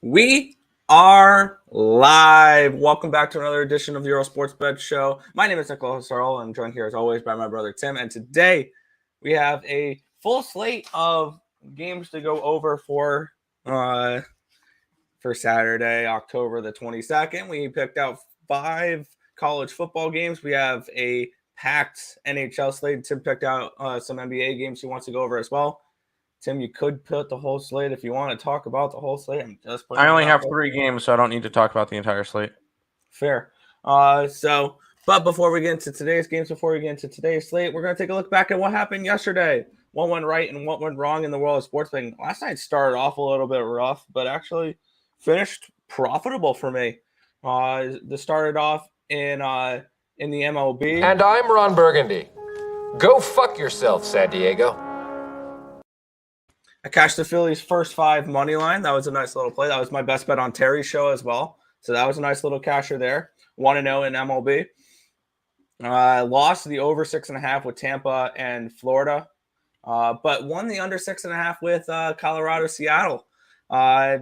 We are live. Welcome back to another edition of the Earle Sports Bet Show. My name is Earle. I'm joined here as always by my brother Tim. And today we have a full slate of games to go over for Saturday, October the 22nd. We picked out 5 college football games. We have a packed NHL slate. Tim picked out some NBA games he wants to go over as well. Tim, you could put the whole slate if you want to talk about the whole slate. I only have 3 games, so I don't need to talk about the entire slate. Fair. But before we get into today's games, before we get into today's slate, we're going to take a look back at what happened yesterday. What went right and what went wrong in the world of sports betting. Last night started off a little bit rough, but actually finished profitable for me. This started off in the MLB. And I'm Ron Burgundy. Go fuck yourself, San Diego. I cashed the Phillies' first 5 money line. That was a nice little play. That was my best bet on Terry's show as well. So that was a nice little casher there. 1-0 in MLB. Lost the over 6.5 with Tampa and Florida, but won the under 6.5 with Colorado, Seattle. I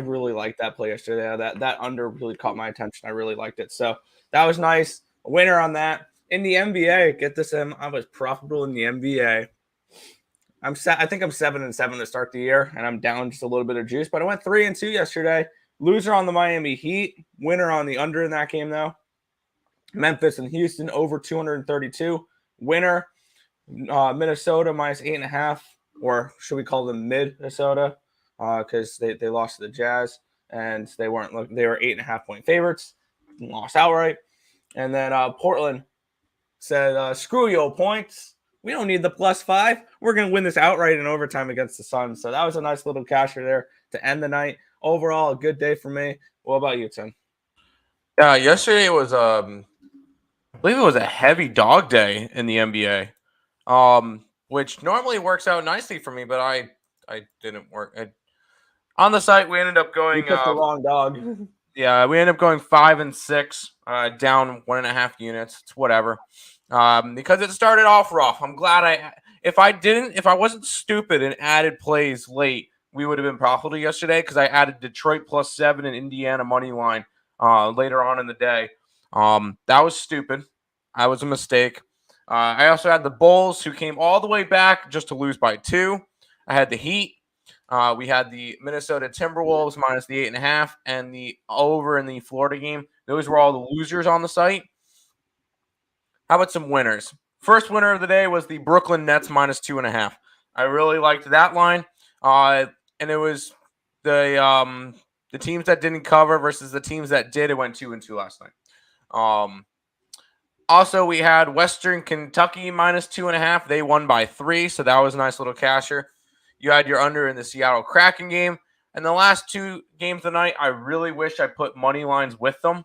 really liked that play yesterday. That under really caught my attention. I really liked it. So that was nice. A winner on that. In the NBA, get this in. I was profitable in the NBA. I think I'm 7-7 to start the year, and I'm down just a little bit of juice. But I went 3-2 yesterday. Loser on the Miami Heat. Winner on the under in that game, though. Memphis and Houston over 232. Winner, Minnesota minus 8.5, or should we call them Minnesota? Because they lost to the Jazz, and they were 8.5 point favorites, lost outright. And then Portland said, "Screw your points. We don't need the +5. We're going to win this outright in overtime against the Suns." So that was a nice little casher there to end the night. Overall, a good day for me. What about you, Tim? Yesterday was, I believe it was a heavy dog day in the NBA, which normally works out nicely for me, but I didn't work. On the site, we ended up going. You picked the wrong dog. Yeah, we ended up going 5-6, down 1.5 units. It's whatever. Because it started off rough. I'm glad if I wasn't stupid and added plays late, we would have been profitable yesterday because I added Detroit +7 and Indiana money line later on in the day. That was stupid. That was a mistake. I also had the Bulls, who came all the way back just to lose by 2. I had the Heat. We had the Minnesota Timberwolves minus the 8.5 and the over in the Florida game. Those were all the losers on the site. How about some winners? First winner of the day was the Brooklyn Nets minus 2.5. I really liked that line. And it was the teams that didn't cover versus the teams that did. It went 2-2 last night. Also, we had Western Kentucky minus 2.5. They won by 3, so that was a nice little casher. You had your under in the Seattle Kraken game. And the last 2 games of the night, I really wish I put money lines with them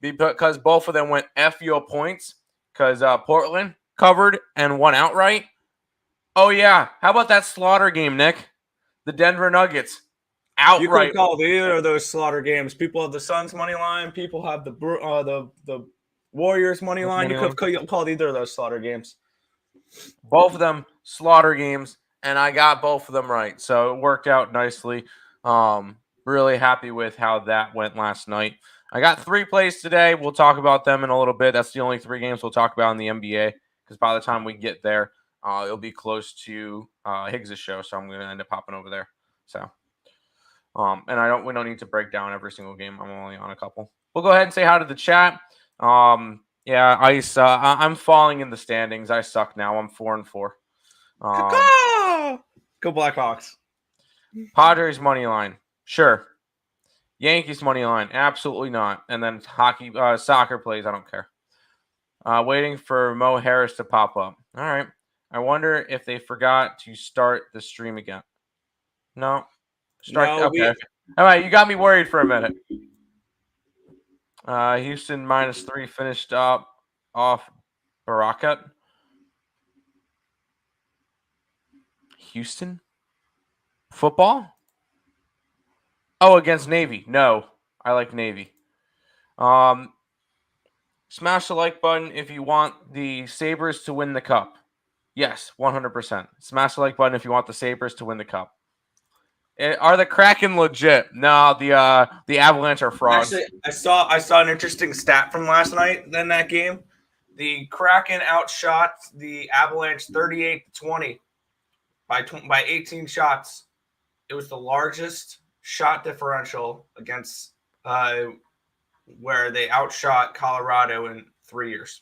because both of them went F your points because Portland covered and won outright. Oh, yeah. How about that slaughter game, Nick? The Denver Nuggets outright. You could call either of those slaughter games. People have the Suns money line. People have the Warriors money line. You could have called either of those slaughter games. Both of them slaughter games, and I got both of them right. So it worked out nicely. Really happy with how that went last night. I got 3 plays today. We'll talk about them in a little bit. That's the only 3 games we'll talk about in the NBA because by the time we get there, it'll be close to Higgs' show, so I'm going to end up popping over there. So, and we don't need to break down every single game. I'm only on a couple. We'll go ahead and say hi to the chat. Yeah, Ice. I'm falling in the standings. I suck now. I'm 4-4. Go Blackhawks. Padres money line, sure. Yankees money line, absolutely not. And then soccer plays, I don't care. Waiting for Mo Harris to pop up. All right. I wonder if they forgot to start the stream again. No. Okay. All right, you got me worried for a minute. Houston -3 finished up off Barakat. Houston? Football? Oh, against Navy. No, I like Navy. Smash the like button if you want the Sabres to win the cup. Yes, 100%. Smash the like button if you want the Sabres to win the cup. Are the Kraken legit? No, the Avalanche are frauds. Actually, I saw an interesting stat from last night in that game. The Kraken outshot the Avalanche 38-20 by 18 shots. It was the largest shot differential against where they outshot Colorado in 3 years.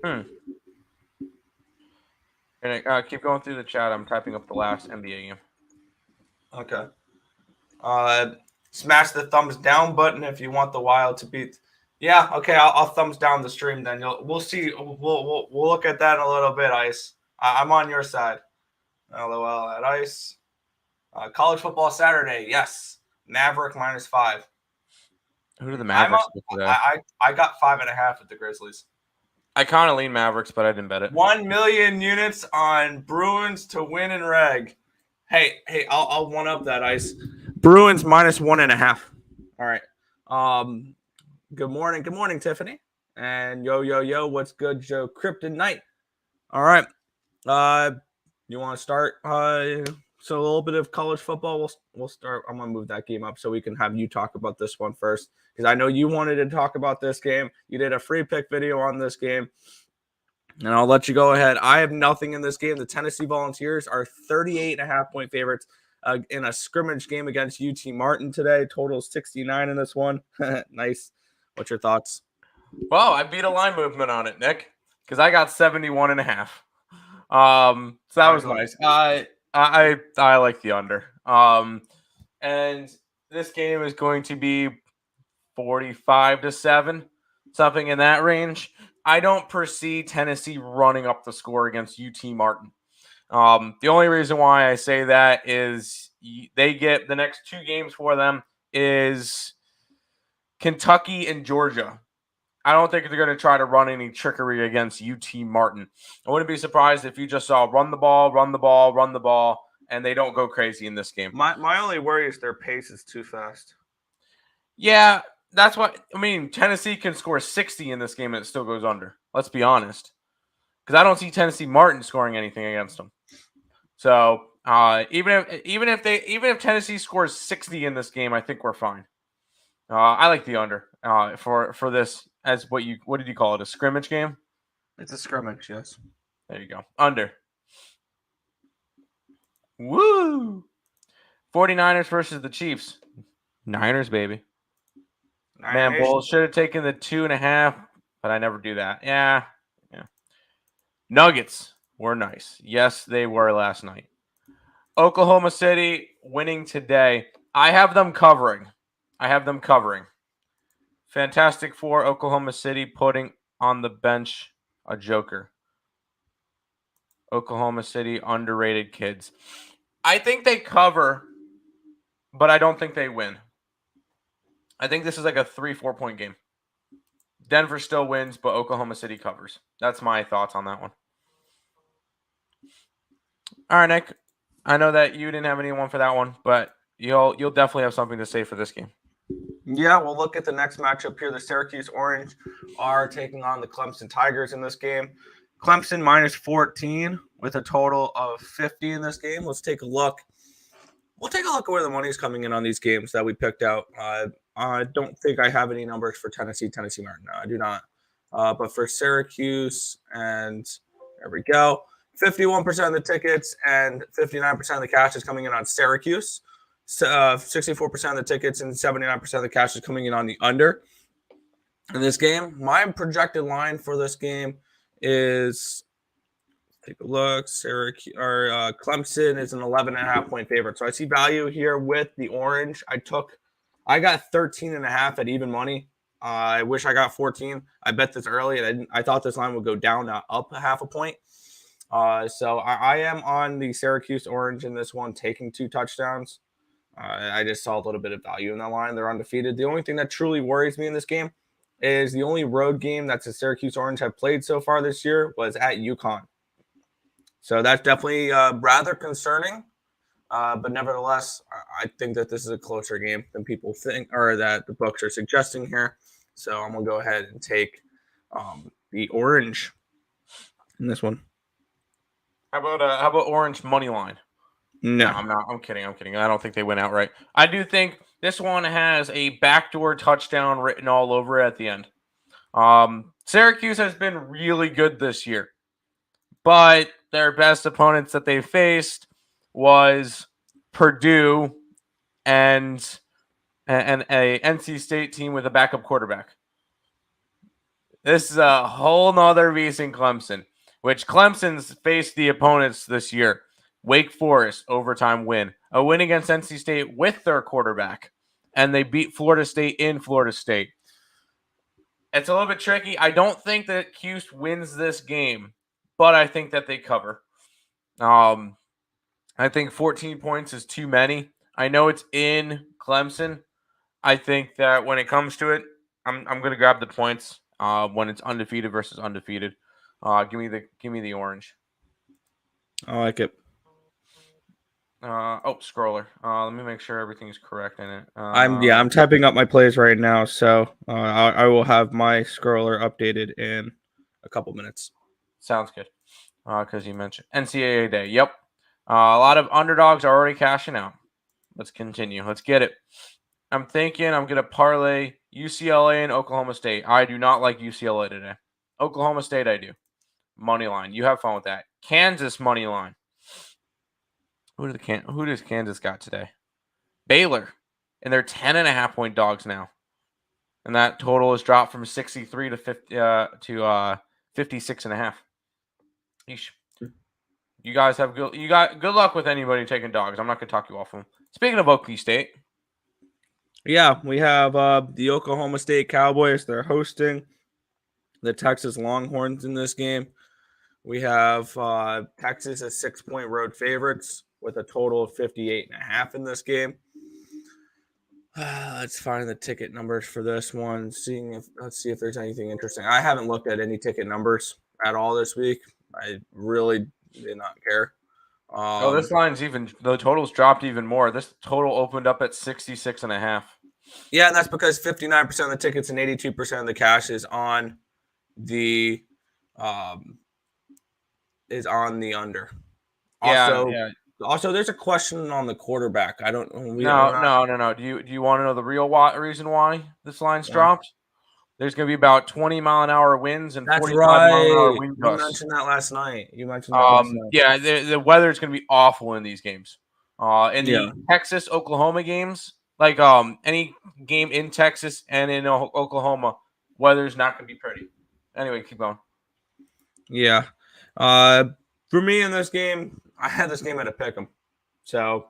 And keep going through the chat. I'm typing up the last NBA game. Okay. Smash the thumbs down button if you want the Wild to beat. Yeah, okay. I'll thumbs down the stream then. We'll see. We'll look at that in a little bit, Ice. I'm on your side. LOL at Ice. College football Saturday. Yes. Maverick -5. Who do the Mavericks get today? I got 5.5 at the Grizzlies. I kind of lean Mavericks, but I didn't bet it. 1 million units on Bruins to win in reg. Hey, I'll one up that, Ice. Bruins -1.5. All right. Good morning, Tiffany. And yo, what's good, Joe Kryptonite? All right. You want to start? So a little bit of college football. We'll start. I'm gonna move that game up so we can have you talk about this one first, because I know you wanted to talk about this game. You did a free pick video on this game, and I'll let you go ahead. I have nothing in this game. The Tennessee Volunteers are 38.5-point favorites in a scrimmage game against UT Martin today. Total 69 in this one. Nice. What's your thoughts? Well, I beat a line movement on it, Nick, because I got 71.5. So that was nice. I like the under. And this game is going to be 45-7, something in that range. I don't foresee Tennessee running up the score against UT Martin. The only reason why I say that is they get the next 2 games for them is Kentucky and Georgia. I don't think they're going to try to run any trickery against UT Martin. I wouldn't be surprised if you just saw run the ball, and they don't go crazy in this game. My only worry is their pace is too fast. Yeah, that's what I mean. Tennessee can score 60 in this game and it still goes under. Let's be honest, because I don't see Tennessee Martin scoring anything against them. So even if Tennessee scores 60 in this game, I think we're fine. I like the under for this as what did you call it? A scrimmage game? It's a scrimmage, yes. There you go. Under. Woo! 49ers versus the Chiefs. Niners, baby. Man, Bulls should have taken the 2.5, but I never do that. Yeah. Nuggets were nice. Yes, they were last night. Oklahoma City winning today. I have them covering. Fantastic Four, Oklahoma City putting on the bench a joker. Oklahoma City, underrated kids. I think they cover, but I don't think they win. I think this is like a 3-4 point game. Denver still wins, but Oklahoma City covers. That's my thoughts on that one. All right, Nick. I know that you didn't have anyone for that one, but you'll definitely have something to say for this game. Yeah, we'll look at the next matchup here. The Syracuse Orange are taking on the Clemson Tigers in this game. Clemson -14 with a total of 50 in this game. Let's take a look. We'll take a look at where the money is coming in on these games that we picked out. I don't think I have any numbers for Tennessee Martin. No, I do not. But for Syracuse, and there we go. 51% of the tickets and 59% of the cash is coming in on Syracuse. 64% of the tickets and 79% of the cash is coming in on the under in this game. My projected line for this game is, take a look, Syracuse or Clemson is an 11.5-point favorite. So I see value here with the Orange. I got 13.5 at even money. I wish I got 14. I bet this early, and I thought this line would go down, not up 0.5 point. So I am on the Syracuse Orange in this one, taking 2 touchdowns. I just saw a little bit of value in that line. They're undefeated. The only thing that truly worries me in this game is the only road game that the Syracuse Orange have played so far this year was at UConn. So that's definitely rather concerning. But nevertheless, I think that this is a closer game than people think, or that the books are suggesting here. So I'm going to go ahead and take the Orange in this one. How about Orange money line? No, No. I'm not. I'm kidding. I don't think they went outright. I do think this one has a backdoor touchdown written all over it at the end. Syracuse has been really good this year, but their best opponents that they faced was Purdue and a NC State team with a backup quarterback. This is a whole nother beast in Clemson, which Clemson's faced the opponents this year. Wake Forest overtime win, a win against NC State with their quarterback, and they beat Florida State in Florida State. It's a little bit tricky. I don't think that Cuse wins this game, but I think that they cover. I think 14 points is too many. I know it's in Clemson. I think that when it comes to it, I'm going to grab the points when it's undefeated versus undefeated. Give me the orange. I like it. Scroller. Let me make sure everything's correct in it. I'm typing up my plays right now, so I will have my scroller updated in a couple minutes. Sounds good. Because you mentioned NCAA Day. Yep. A lot of underdogs are already cashing out. Let's continue. Let's get it. I'm thinking I'm going to parlay UCLA and Oklahoma State. I do not like UCLA today. Oklahoma State, I do. Money line. You have fun with that. Kansas money line. Who does Kansas got today? Baylor. And they're 10.5-point dogs now. And that total has dropped from 63 to 56.5. Yeesh. You guys have good luck with anybody taking dogs. I'm not going to talk you off them. Speaking of Oklahoma State. Yeah, we have the Oklahoma State Cowboys. They're hosting the Texas Longhorns in this game. We have Texas as 6-point road favorites with a total of 58.5 in this game. Let's find the ticket numbers for this one. Let's see if there's anything interesting. I haven't looked at any ticket numbers at all this week. I really did not care. This line's the total's dropped even more. This total opened up at 66.5. Yeah, and that's because 59% of the tickets and 82% of the cash is on the under. Also, there's a question on the quarterback. I don't. No. Do you want to know the real reason why this line's dropped? There's going to be about 20-mile-an-hour winds and 45-mile-an-hour wind gusts. You mentioned that last night. Yeah, the weather is going to be awful in these games. In the Texas-Oklahoma games, like any game in Texas and in Oklahoma, weather's not going to be pretty. Anyway, keep going. Yeah. For me in this game, I had this game at a pick'em. So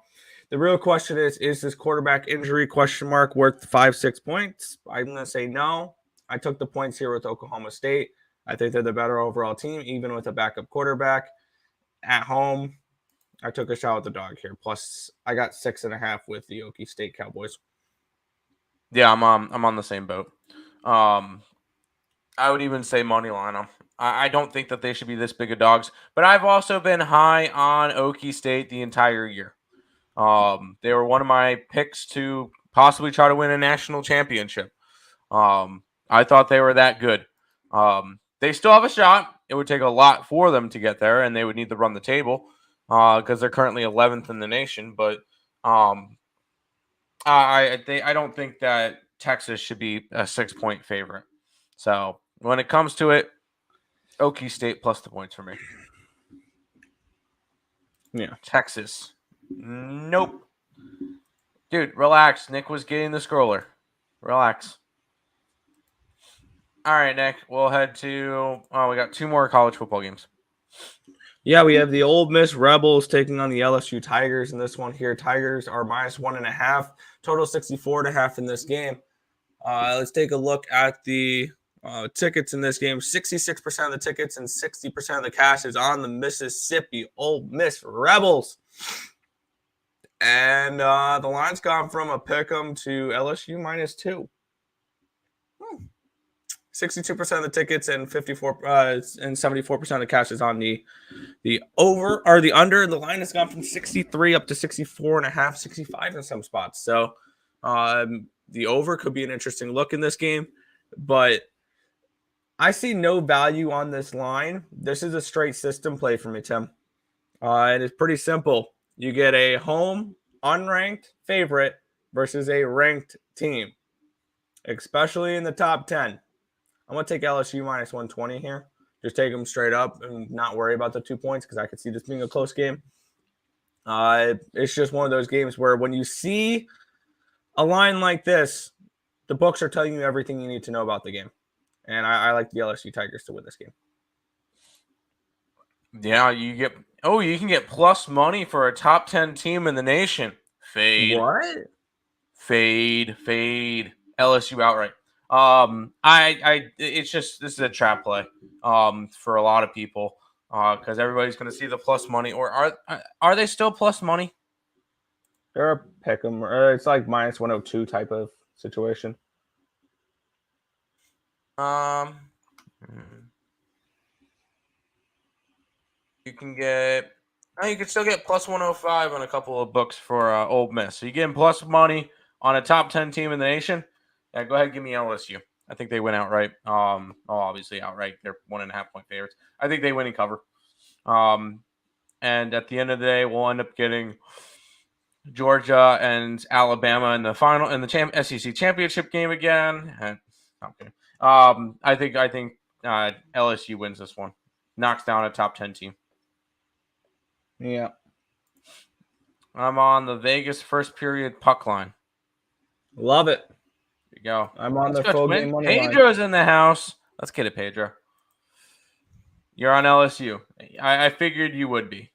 the real question is this quarterback injury worth 5-6 points? I'm going to say no. I took the points here with Oklahoma State. I think they're the better overall team, even with a backup quarterback. At home, I took a shot with the dog here. Plus, I got 6.5 with the Okie State Cowboys. Yeah, I'm on the same boat. I would even say money line them. I don't think that they should be this big of dogs, but I've also been high on Okie State the entire year. They were one of my picks to possibly try to win a national championship. I thought they were that good. They still have a shot. It would take a lot for them to get there, and they would need to run the table because they're currently 11th in the nation. But I don't think that Texas should be a 6-point favorite. So when it comes to it, Okie State plus the points for me. Yeah. Texas. Nope. Dude, relax. Nick was getting the scroller. Relax. All right, Nick. We'll head to we got 2 more college football games. Yeah, we have the Ole Miss Rebels taking on the LSU Tigers in this one here. Tigers are -1.5, total 64.5 in this game. Let's take a look at the tickets in this game. 66% of the tickets and 60% of the cash is on the Mississippi Ole Miss Rebels. And the line's gone from a pick'em to LSU -2. 62% of the tickets and 74% of the cash is on the over or the under. The line has gone from 63 up to 64.5, 65 in some spots. So the over could be an interesting look in this game, but I see no value on this line. This is a straight system play for me, Tim. It is pretty simple. you get a home unranked favorite versus a ranked team, especially in the top 10. I'm going to take LSU minus 120 here. Just take them straight up and not worry about the 2 points because I could see this being a close game. It's just one of those games where when you see a line like this, the books are telling you everything you need to know about the game. And I like the LSU Tigers to win this game. Yeah, you can get plus money for a top 10 team in the nation. Fade. What? Fade. LSU outright. It's just, this is a trap play for a lot of people because everybody's going to see the plus money. Or are they still plus money? They're a pick 'em. It's like minus 102 type of situation. You can still get plus 105 on a couple of books for Ole Miss. So you getting plus money on a top 10 team in the nation. Yeah, go ahead and give me LSU. I think they win outright. Obviously outright. They're 1.5 point favorites. I think they win and cover. And at the end of the day, we'll end up getting Georgia and Alabama in the final in the SEC championship game again. And okay. I think LSU wins this one. Knocks down a top 10 team. Yeah. I'm on the Vegas first period puck line. Love it. There you go. I'm on the full game money line. Pedro's in the house. Let's get it, Pedro. You're on LSU. I figured you would be.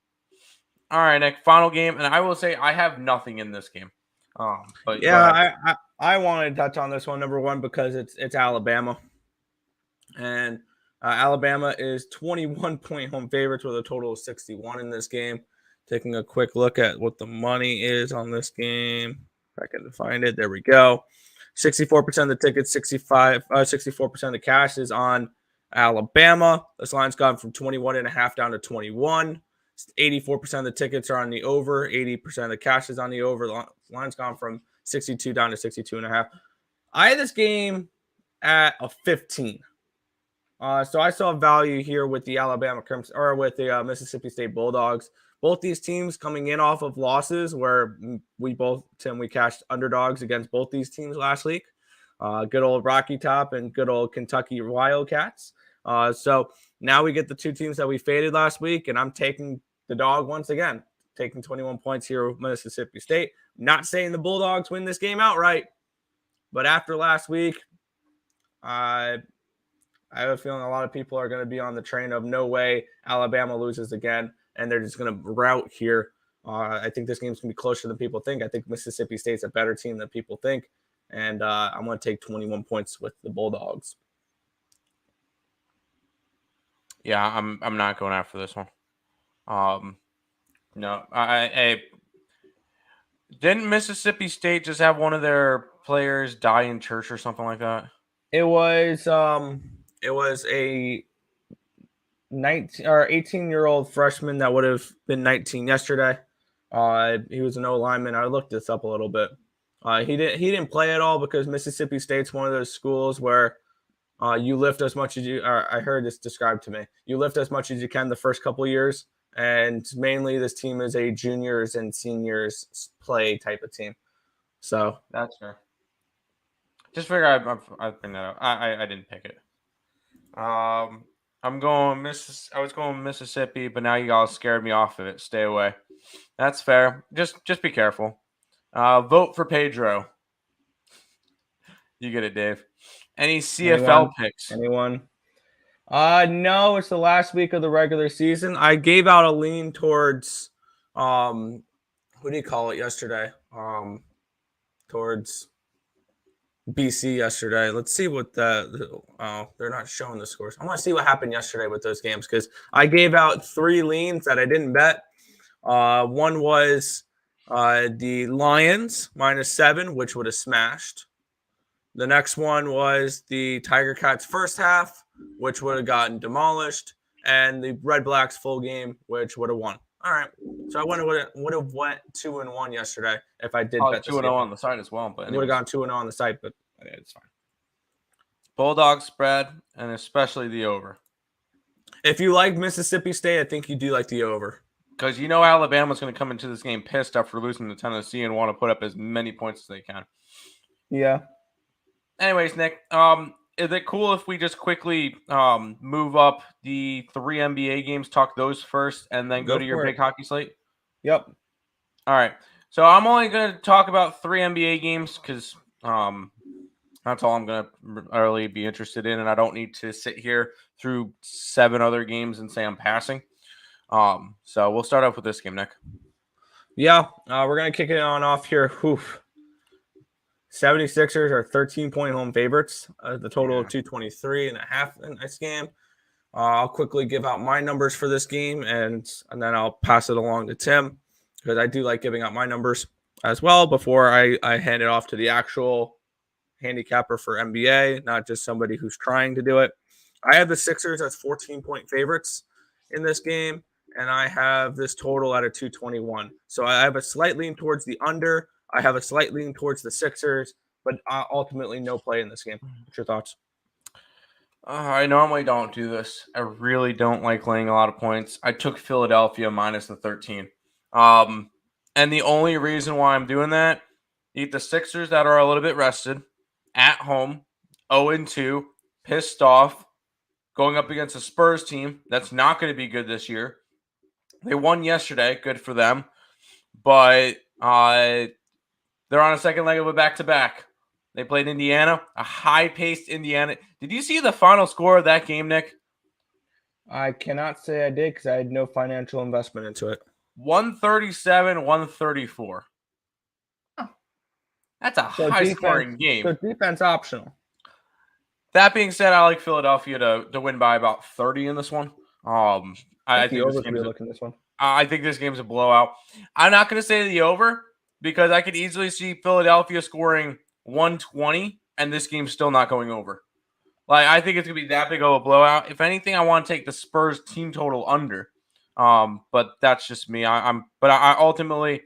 All right, Nick. Final game, and I will say I have nothing in this game. But yeah, I wanted to touch on this one, number one, because it's Alabama, and Alabama is 21-point home favorites with a total of 61 in this game. Taking a quick look at what the money is on this game. If I can find it, there we go. 64% of the tickets, 64% of the cash is on Alabama. This line's gone from 21.5 down to 21. 84% of the tickets are on the over. 80% of the cash is on the over. The line's gone from 62 down to 62.5. I had this game at a 15. So I saw value here with the Alabama Crimson or with the Mississippi State Bulldogs. Both these teams coming in off of losses where we cashed underdogs against both these teams last week. Good old Rocky Top and good old Kentucky Wildcats. So now we get the two teams that we faded last week, and I'm taking the dog once again, taking 21 points here with Mississippi State. Not saying the Bulldogs win this game outright, but after last week, I have a feeling a lot of people are going to be on the train of no way Alabama loses again, and they're just going to rout here. I think this game's going to be closer than people think. I think Mississippi State's a better team than people think, and I'm going to take 21 points with the Bulldogs. Yeah, I'm not going after this one. No, I didn't Mississippi State just have one of their players die in church or something like that? It was a 19 or 18-year-old freshman that would have been 19 yesterday. He was an O-lineman. I looked this up a little bit. He didn't play at all because Mississippi State's one of those schools where you lift as much as you. I heard this described to me. You lift as much as you can the first couple of years, and mainly this team is a juniors and seniors play type of team. So that's fair. Just figure I'd bring that up. I didn't pick it. I'm going I was going Mississippi, but now you all scared me off of it. Stay away. That's fair. Just be careful. Vote for Pedro. You get it, Dave. Any CFL picks? Anyone? No, it's the last week of the regular season. I gave out a lean towards who do you call it yesterday? Towards BC yesterday. Let's see what they're not showing the scores. I want to see what happened yesterday with those games because I gave out 3 leans that I didn't bet. One was the Lions -7, which would have smashed. The next one was the Tiger Cats first half, which would have gotten demolished, and the Red Blacks full game, which would have won. All right, so I would have went 2-1 yesterday if I did bet 2-0 on the site as well, but would have gone 2-0 on the site, but it's fine. Bulldog spread, and especially the over. If you like Mississippi State, I think you do like the over. Because Alabama's going to come into this game pissed after losing to Tennessee and want to put up as many points as they can. Yeah. Anyways, Nick, is it cool if we just quickly move up the 3 NBA games, talk those first, and then go to your big hockey slate? Yep. All right. So I'm only going to talk about 3 NBA games because that's all I'm going to really be interested in, and I don't need to sit here through 7 other games and say I'm passing. So we'll start off with this game, Nick. Yeah, we're going to kick it on off here. 76ers are 13-point home favorites. The total of 223.5 in this game. I'll quickly give out my numbers for this game, and then I'll pass it along to Tim, because I do like giving out my numbers as well before I hand it off to the actual handicapper for NBA, not just somebody who's trying to do it. I have the Sixers as 14-point favorites in this game, and I have this total at a 221. So I have a slight lean towards the under. I have a slight lean towards the Sixers, but ultimately no play in this game. What's your thoughts? I normally don't do this. I really don't like laying a lot of points. I took Philadelphia minus the 13. And the only reason why I'm doing that, eat the Sixers that are a little bit rested, at home, 0-2, pissed off, going up against a Spurs team that's not going to be good this year. They won yesterday, good for them, but they're on a second leg of a back-to-back. They played Indiana, a high-paced Indiana. Did you see the final score of that game, Nick? I cannot say I did because I had no financial investment into it. 137-134. That's a high-scoring game. So defense optional. That being said, I like Philadelphia to win by about 30 in this one. I think this game's a blowout. I'm not going to say the over because I could easily see Philadelphia scoring 120 and this game's still not going over. Like, I think it's going to be that big of a blowout. If anything, I want to take the Spurs team total under. But that's just me. Ultimately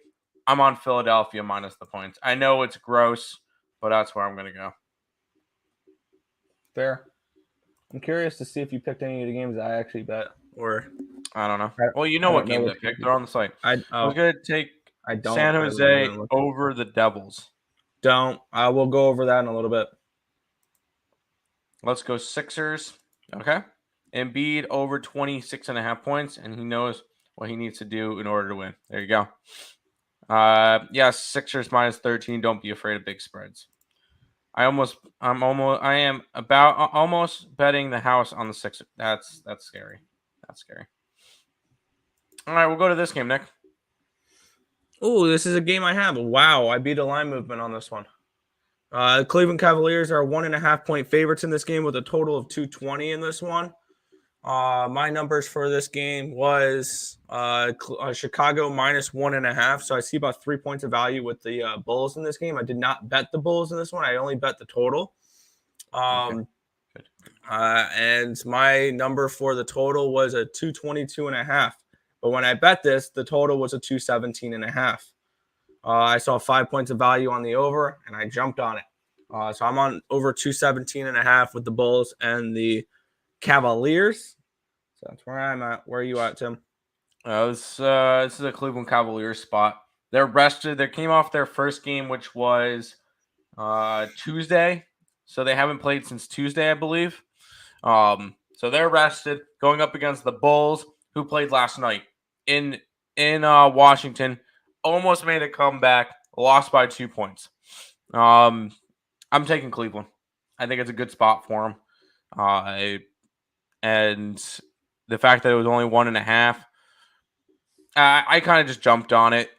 I'm on Philadelphia minus the points. I know it's gross, but that's where I'm going to go. Fair. I'm curious to see if you picked any of the games that I actually bet, or I don't know. Well, you know what games I picked. They're on the site. I was going to take San Jose over the Devils. I will go over that in a little bit. Let's go Sixers. Okay. Embiid over 26.5 points, and he knows what he needs to do in order to win. There you go. Sixers minus 13. Don't be afraid of big spreads. I am almost betting the house on the Sixers. That's scary. That's scary. All right, we'll go to this game, Nick. Oh, this is a game I have. Wow, I beat a line movement on this one. The Cleveland Cavaliers are 1.5-point favorites in this game with a total of 220 in this one. My numbers for this game was Chicago minus 1.5. So I see about 3 points of value with the Bulls in this game. I did not bet the Bulls in this one. I only bet the total. And my number for the total was a 222.5. But when I bet this, the total was a 217.5. I saw 5 points of value on the over, and I jumped on it. So I'm on over 217.5 with the Bulls and the Cavaliers. So that's where I'm at. Where are you at, Tim? This is a Cleveland Cavaliers spot. They're rested. They came off their first game, which was Tuesday. So they haven't played since Tuesday, I believe. So they're rested, going up against the Bulls, who played last night in Washington. Almost made a comeback, lost by 2 points. I'm taking Cleveland. I think it's a good spot for them. And the fact that it was only 1.5, I kind of just jumped on it.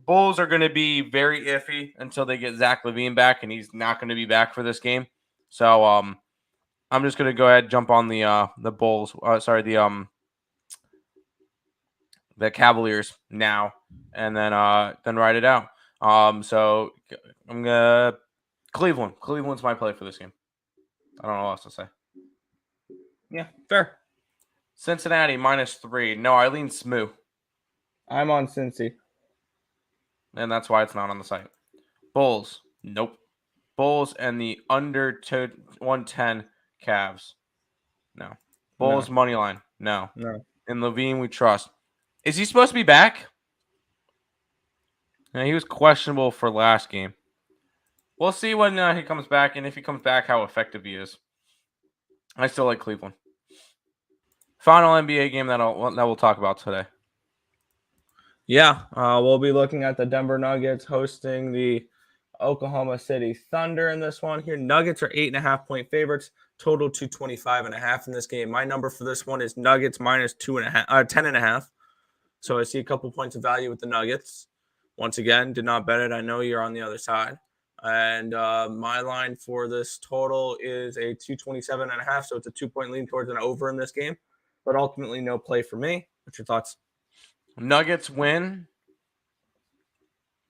Bulls are going to be very iffy until they get Zach LaVine back, and he's not going to be back for this game. So I'm just going to go ahead and jump on the Bulls. The Cavaliers now, and then ride it out. So I'm gonna Cleveland. Cleveland's my play for this game. I don't know what else to say. Yeah, fair. Cincinnati minus 3. No, I lean Smoo. I'm on Cincy. And that's why it's not on the site. Bulls. Nope. Bulls and the under 110 Cavs. No. Bulls money line. No. No. In LaVine we trust. Is he supposed to be back? No, he was questionable for last game. We'll see when he comes back, and if he comes back, how effective he is. I still like Cleveland. Final NBA game that we'll talk about today. Yeah, we'll be looking at the Denver Nuggets hosting the Oklahoma City Thunder in this one here. Nuggets are 8.5-point favorites, total 225.5 in this game. My number for this one is Nuggets minus 10.5. So I see a couple points of value with the Nuggets. Once again, did not bet it. I know you're on the other side. And my line for this total is a 227.5. So it's a 2-point lean towards an over in this game. But ultimately, no play for me. What's your thoughts? Nuggets win.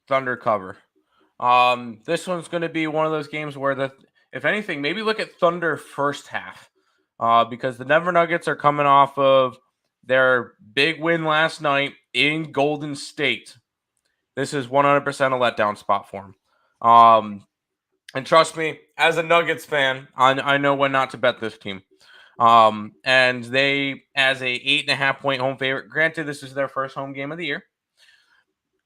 Thunder cover. This one's going to be one of those games where, if anything, maybe look at Thunder first half. Because the Denver Nuggets are coming off of their big win last night in Golden State. This is 100% a letdown spot for them. And trust me, as a Nuggets fan, I know when not to bet this team. And they, as a 8.5-point home favorite, granted, this is their first home game of the year.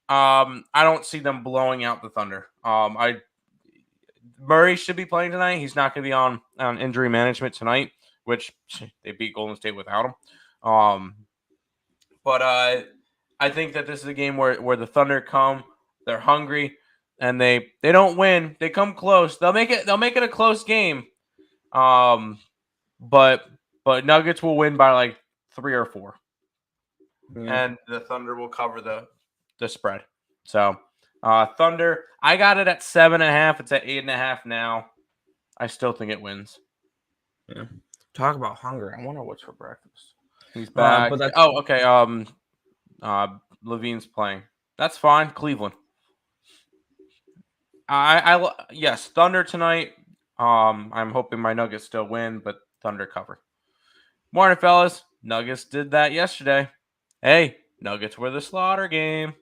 I don't see them blowing out the Thunder. Murray should be playing tonight. He's not going to be on injury management tonight, which they beat Golden State without him. But I think that this is a game where the Thunder come, they're hungry, and they don't win. They come close. They'll make it a close game. But Nuggets will win by like 3 or 4. And the Thunder will cover the spread. So Thunder, I got it at 7.5. It's at 8.5 now. I still think it wins. Yeah. Talk about hunger. I wonder what's for breakfast. He's back. Okay. Levine's playing. That's fine. Cleveland. Yes, Thunder tonight. I'm hoping my Nuggets still win, but Thunder cover. Morning, fellas. Nuggets did that yesterday. Hey, Nuggets were the slaughter game.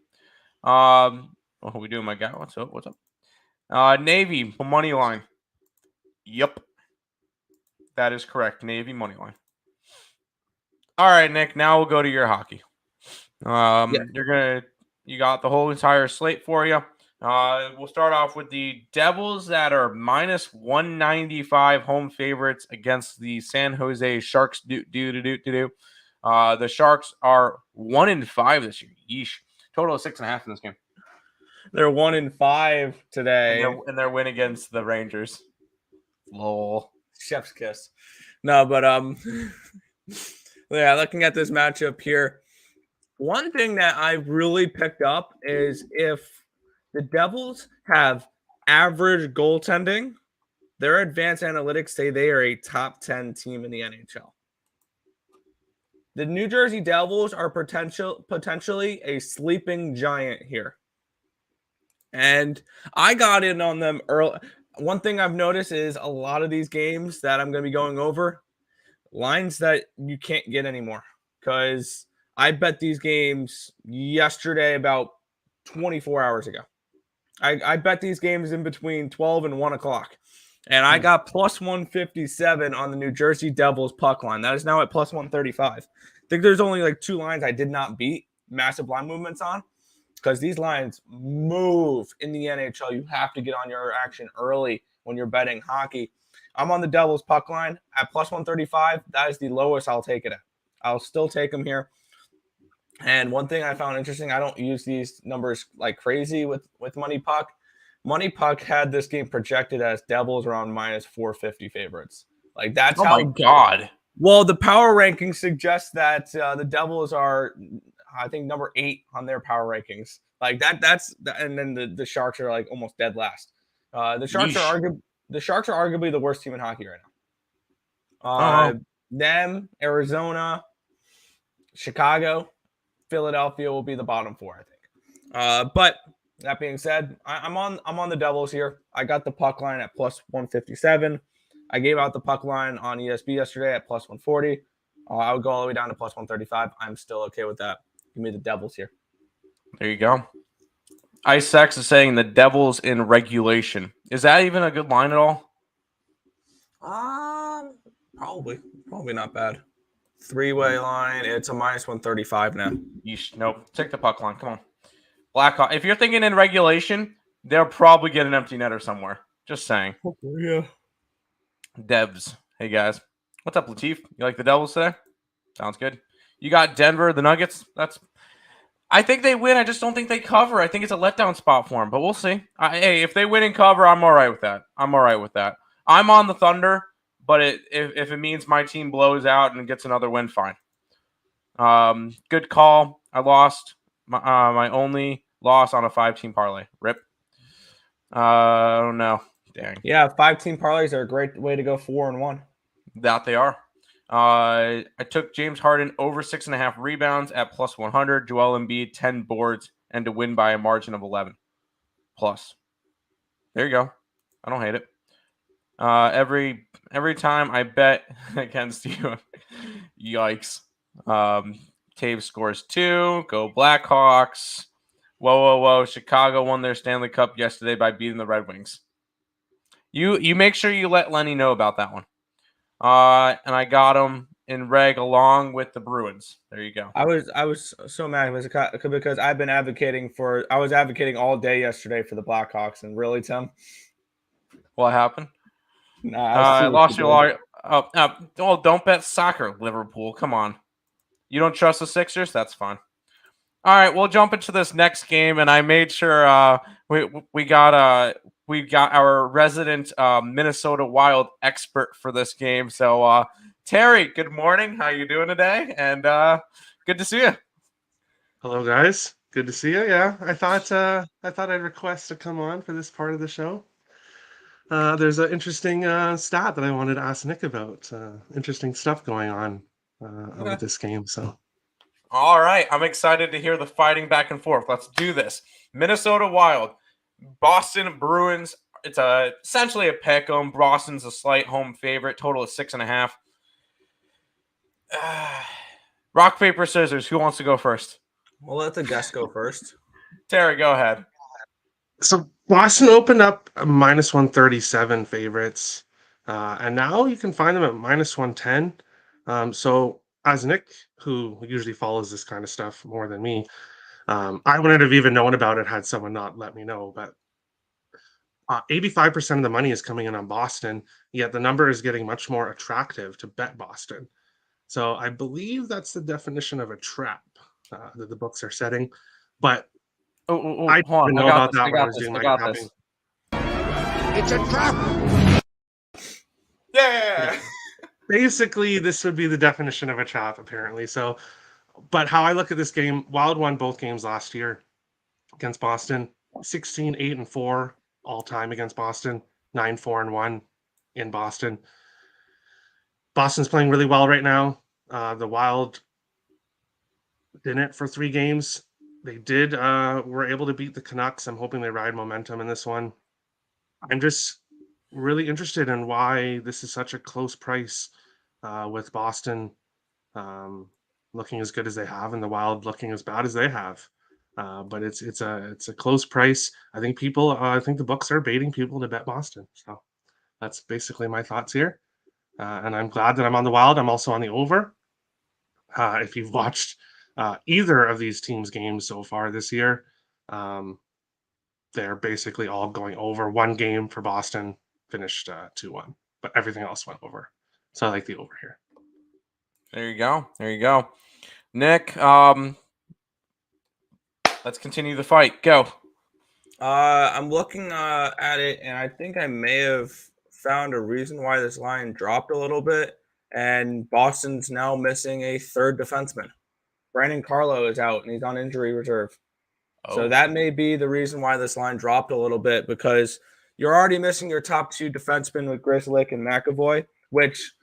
What are we doing, my guy? What's up? Navy money line. Yep. That is correct. Navy money line. All right, Nick. Now we'll go to your hockey. You got the whole entire slate for you. We'll start off with the Devils that are minus 195 home favorites against the San Jose Sharks. The Sharks are 1-5 this year. Yeesh. Total of 6.5 in this game. They're 1-5 today. And their win against the Rangers. Lol. Chef's kiss. No, but yeah, looking at this matchup here, one thing that I really picked up is if the Devils have average goaltending, their advanced analytics say they are a top 10 team in the NHL. The New Jersey Devils are potentially a sleeping giant here. And I got in on them early. One thing I've noticed is a lot of these games that I'm going to be going over, lines that you can't get anymore. Because I bet these games yesterday about 24 hours ago. I bet these games in between 12 and 1 o'clock. And I got plus 157 on the New Jersey Devils puck line. That is now at plus 135. I think there's only like 2 lines I did not beat massive line movements on. Because these lines move in the NHL. You have to get on your action early when you're betting hockey. I'm on the Devils puck line at plus 135. That is the lowest I'll take it at. I'll still take them here. And one thing I found interesting, I don't use these numbers like crazy with Money Puck. Money Puck had this game projected as Devils around minus 450 favorites. Like that's my God. Well, the power ranking suggests that the Devils are, I think, number 8 on their power rankings. Like and then the Sharks are like almost dead last. The Sharks are arguably the worst team in hockey right now. Them, Arizona, Chicago, Philadelphia will be the bottom 4, I think. But that being said, I'm on the Devils here. I got the puck line at plus 157. I gave out the puck line on ESB yesterday at plus 140. I would go all the way down to plus 135. I'm still okay with that. Give me the Devils here. There you go. Ice is saying the Devils in regulation. Is that even a good line at all? Probably not bad. Three-way line. It's a minus 135 now. Nope. Take the puck line. Come on. Blackhawk. If you're thinking in regulation, they'll probably get an empty netter somewhere. Just saying. Yeah. Devs. Hey, guys. What's up, Latif? You like the Devils today? Sounds good. You got Denver, the Nuggets. I think they win. I just don't think they cover. I think it's a letdown spot for them, but we'll see. Hey, if they win and cover, I'm all right with that. I'm on the Thunder, but if it means my team blows out and gets another win, fine. Good call. I lost my only loss on a 5-team parlay. Rip. I don't know. Dang. Yeah, 5-team parlays are a great way to go 4-1. That they are. I took James Harden over 6.5 rebounds at plus 100. Joel Embiid 10 boards and to win by a margin of 11 plus. There you go. I don't hate it. Every time I bet against you, yikes. Taves scores 2. Go Blackhawks. Whoa. Chicago won their Stanley Cup yesterday by beating the Red Wings. You make sure you let Lenny know about that one. And I got him in reg along with the Bruins. There you go. I was so mad because I was advocating all day yesterday for the Blackhawks, and really, Tim. What happened? I lost your lawyer. Don't bet soccer, Liverpool. Come on. You don't trust the Sixers? That's fine. All right, we'll jump into this next game, and I made sure we got our resident Minnesota Wild expert for this game. So, Terry, good morning. How you doing today? And good to see you. Hello, guys. Good to see you. Yeah, I thought I'd request to come on for this part of the show. There's an interesting stat that I wanted to ask Nick about. Interesting stuff going on with this game. So. All right, I'm excited to hear the fighting back and forth. Let's do this. Minnesota Wild, Boston Bruins. It's essentially a pick 'em. Boston's a slight home favorite. Total of 6.5. Rock, paper, scissors. Who wants to go first? Well, let the guest go first. Terry, go ahead. So Boston opened up minus 137 favorites, and now you can find them at minus 110. So as Nick, who usually follows this kind of stuff more than me, I wouldn't have even known about it had someone not let me know. But 85% of the money is coming in on Boston, yet the number is getting much more attractive to bet Boston. So I believe that's the definition of a trap that the books are setting. But I didn't know about that when I was doing my tapping. It's a trap! Yeah. Basically, this would be the definition of a trap, apparently. So, but how I look at this game, Wild won both games last year against Boston. 16-8-4 all time against Boston. 9-4-1 in Boston. Boston's playing really well right now. The Wild didn't for 3 games. They were able to beat the Canucks. I'm hoping they ride momentum in this one. I'm just really interested in why this is such a close price with Boston looking as good as they have and the Wild looking as bad as they have. But it's a close price. I think the books are baiting people to bet Boston. So that's basically my thoughts here. And I'm glad that I'm on the Wild. I'm also on the over. If you've watched either of these teams' games so far this year, they're basically all going over. One game for Boston finished 2-1, but everything else went over. So I like the over here. There you go. Nick, let's continue the fight. Go. I'm looking at it, and I think I may have found a reason why this line dropped a little bit. And Boston's now missing a third defenseman. Brandon Carlo is out, and he's on injury reserve. So that may be the reason why this line dropped a little bit, because you're already missing your top 2 defensemen with Grzelcyk and McAvoy, which,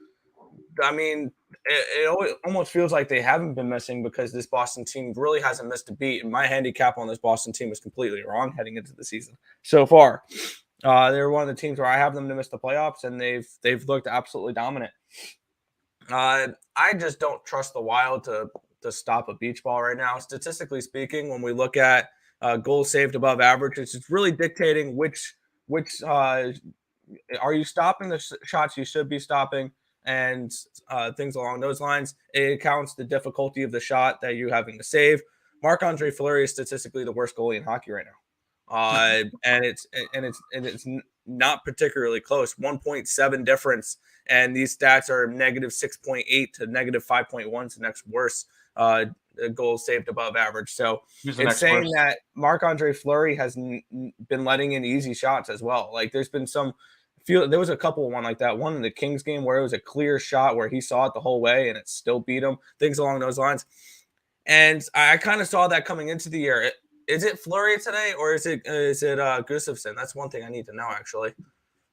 I mean, it almost feels like they haven't been missing because this Boston team really hasn't missed a beat. And my handicap on this Boston team is completely wrong heading into the season so far. They're one of the teams where I have them to miss the playoffs, and they've looked absolutely dominant. I just don't trust the Wild to stop a beach ball right now. Statistically speaking, when we look at goals saved above average, it's really dictating which are you stopping the shots you should be stopping, and things along those lines. It counts the difficulty of the shot that you're having to save. Marc-Andre Fleury is statistically the worst goalie in hockey right now, and it's not particularly close. 1.7 difference, and these stats are negative 6.8 to negative 5.1 to next worst goals saved above average. So it's saying that Marc-Andre Fleury has been letting in easy shots as well. Like there's been there was a couple one like that one in the Kings game where it was a clear shot where he saw it the whole way and it still beat him. Things along those lines. And I kind of saw that coming into the year. Is it Fleury today or is it Gustafsson? That's one thing I need to know actually.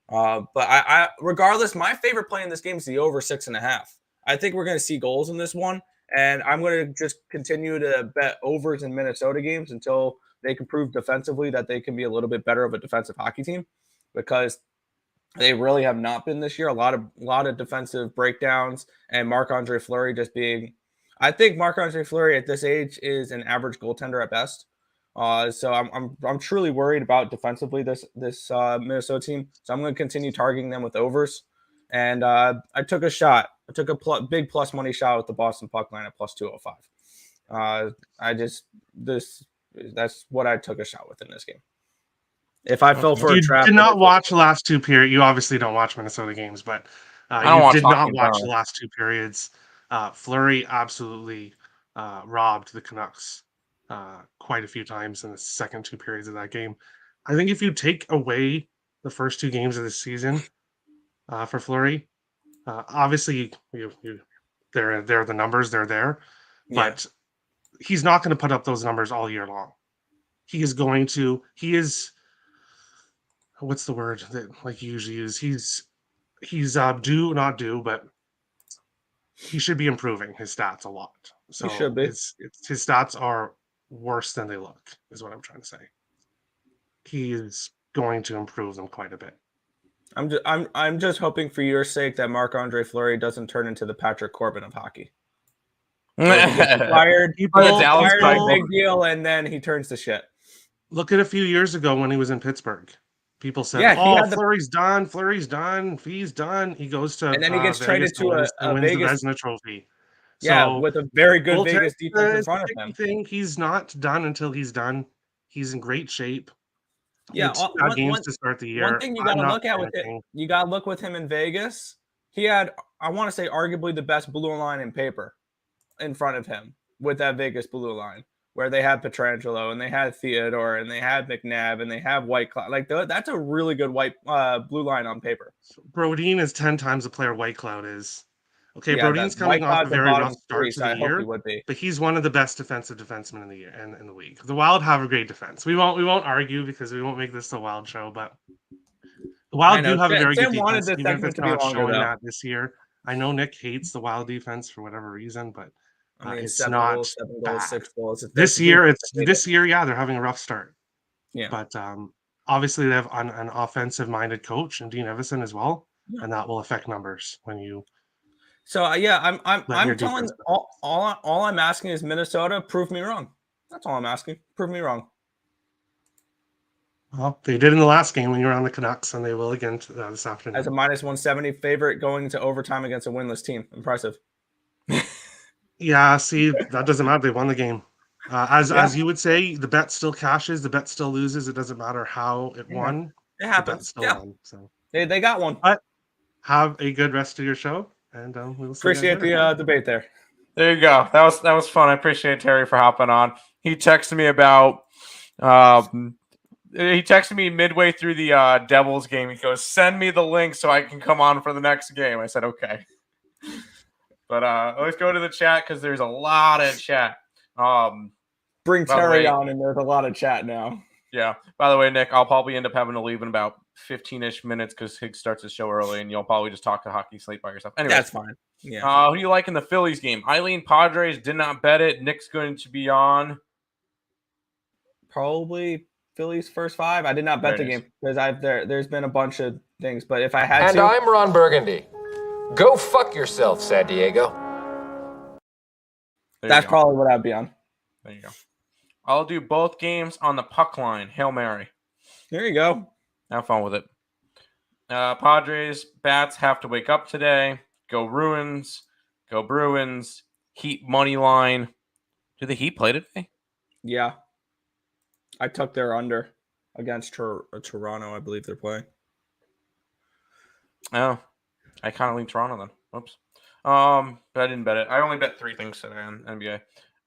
But I regardless, my favorite play in this game is the over 6.5. I think we're going to see goals in this one, and I'm going to just continue to bet overs in Minnesota games until they can prove defensively that they can be a little bit better of a defensive hockey team, because they really have not been this year. A lot of defensive breakdowns, and Marc-Andre Fleury just being. I think Marc-Andre Fleury at this age is an average goaltender at best. So I'm truly worried about defensively this Minnesota team. So I'm going to continue targeting them with overs. And I took a shot. I took a big plus money shot with the Boston puck line at plus 205. That's what I took a shot with in this game. If I fell for a trap, you did not watch the last two periods. You obviously don't watch Minnesota games, but you did not watch the last two periods. Fleury absolutely robbed the Canucks quite a few times in the second two periods of that game. I think if you take away the first two games of the season for Fleury, obviously they're the numbers, they're there, but he's not going to put up those numbers all year long. He is what's the word that like you usually use? He's not due, but he should be improving his stats a lot. So he should be. His stats are worse than they look, is what I'm trying to say. He is going to improve them quite a bit. I'm just hoping for your sake that Marc-Andre Fleury doesn't turn into the Patrick Corbin of hockey. Fired, big deal, and then he turns to shit. Look at a few years ago when he was in Pittsburgh. People said, Fleury's done, he's done. He goes to and then he gets traded to a wins Vegas the Vezina Trophy. So, with a very good Vegas defense in front of him. He's not done until he's done. He's in great shape. Yeah, games to start the year. One thing you got to look at with it, you got to look with him in Vegas. He had, I want to say, arguably the best blue line in paper in front of him with that Vegas blue line, where they had Pietrangelo and they had Theodore and they had McNabb and they have Whitecloud. Like that's a really good blue line on paper. Brodin is 10 times the player Whitecloud is. Okay, Brodin's coming off a very rough start to the year, but he's one of the best defensive defensemen in the year and in the league. The Wild have a great defense. We won't argue because we won't make this a Wild show, but the Wild do have a very good defense, even if it's not showing that this year. I know Nick hates the Wild defense for whatever reason, but it's not bad. 6 goals. This year, they're having a rough start. Yeah, but obviously they have an offensive-minded coach and Dean Evison as well, and that will affect numbers when you. So I'm telling all I'm asking is Minnesota, prove me wrong. That's all I'm asking. Prove me wrong. Well, they did in the last game when you were on the Canucks, and they will again this afternoon. As a minus 170 favorite going into overtime against a winless team. Impressive. Yeah, see, that doesn't matter. They won the game. As you would say, the bet still cashes, the bet still loses. It doesn't matter how it won. It happens. Won, so they got one. But have a good rest of your show. And we'll see. Appreciate the debate there. There you go. That was fun. I appreciate Terry for hopping on. He texted me about he texted me midway through the Devils game. He goes, "Send me the link so I can come on for the next game." I said, "Okay." But let's go to the chat because there's a lot of chat. Bring Terry on, and there's a lot of chat now. Yeah. By the way, Nick, I'll probably end up having to leave in about 15-ish minutes because Higgs starts his show early, and you'll probably just talk to hockey slate by yourself. Anyway, that's fine. Yeah. Who do you like in the Phillies game? Eileen Padres did not bet it. Nick's going to be on. Probably Phillies first 5. I did not bet the game because there's been a bunch of things, but if I had to. And I'm Ron Burgundy. Go fuck yourself, San Diego. That's probably what I'd be on. There you go. I'll do both games on the puck line. Hail Mary. There you go. Have fun with it. Padres bats have to wake up today. Go Bruins. Go Bruins. Heat money line. Do the Heat play today? Yeah. I took their under against Toronto, I believe they're playing. Oh, I kind of lean Toronto then. Whoops. But I didn't bet it. I only bet 3 things today on NBA.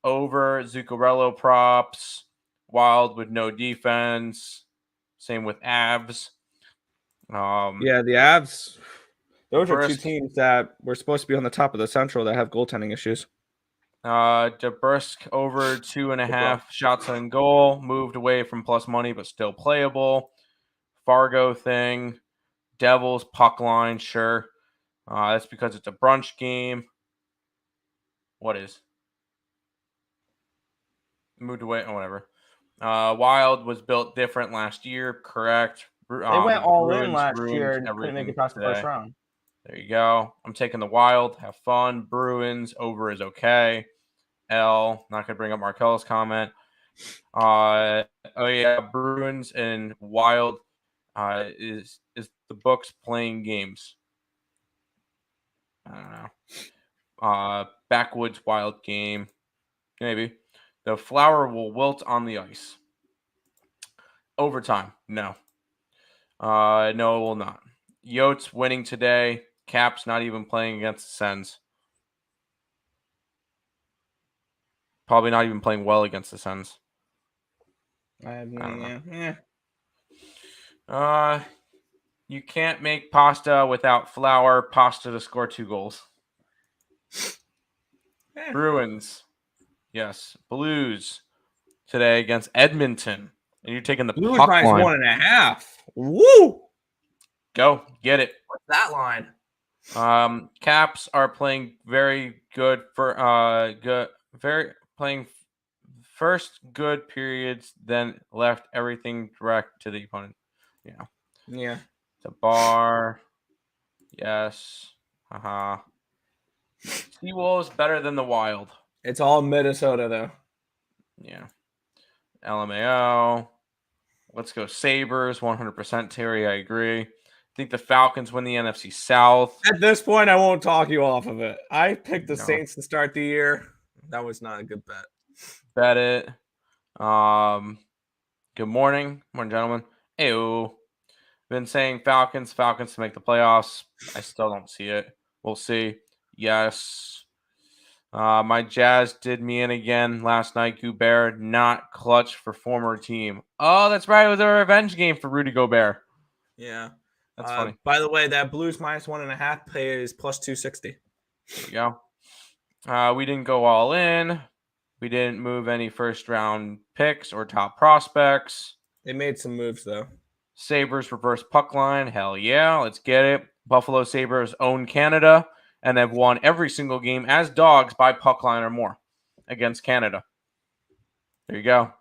Over Zuccarello props. Wild with no defense. Same with Avs. Yeah, the Avs. Those are 2 Burst, teams that were supposed to be on the top of the Central that have goaltending issues. DeBrusk over 2.5 shots on goal. Moved away from plus money, but still playable. Fargo thing. Devils puck line, sure. That's because it's a brunch game. What is? Moved away, or whatever. Wild was built different last year, correct. They went all in Bruins last ruined year and couldn't make it past the today. first round. There you go. I'm taking the Wild. Have fun. Bruins over is okay. Not going to bring up Markel's comment. Oh yeah, Bruins and Wild is the books playing games. I don't know. Backwoods Wild game. Maybe. The flower will wilt on the ice. Overtime. No. No, it will not. Yotes winning today. Caps not even playing against the Sens. Probably not even playing well against the Sens. I don't know. You can't make pasta without flour. Pasta to score 2 goals. Bruins. Yes. Blues today against Edmonton. And you're taking the Blues puck minus line. 1.5. Woo! Go. Get it. What's that line? Caps are playing very good for playing first good periods, then left everything direct to the opponent. Yeah. The bar. Yes. Seawolves better than the Wild. It's all Minnesota, though. Yeah. LMAO. Let's go Sabres. 100% Terry. I agree. I think the Falcons win the NFC South. At this point, I won't talk you off of it. I picked the Saints to start the year. That was not a good bet. Bet it. Good morning. Morning, gentlemen. Ew. Been saying Falcons to make the playoffs. I still don't see it. We'll see. Yes. My Jazz did me in again last night. Gobert not clutch for former team. Oh, that's right. It was a revenge game for Rudy Gobert. Yeah. That's funny. By the way, that Blues minus 1.5 pays plus 260. There you go. We didn't go all in. We didn't move any first round picks or top prospects. They made some moves, though. Sabres reverse puck line. Hell yeah. Let's get it. Buffalo Sabres own Canada and have won every single game as dogs by puck line or more against Canada. There you go.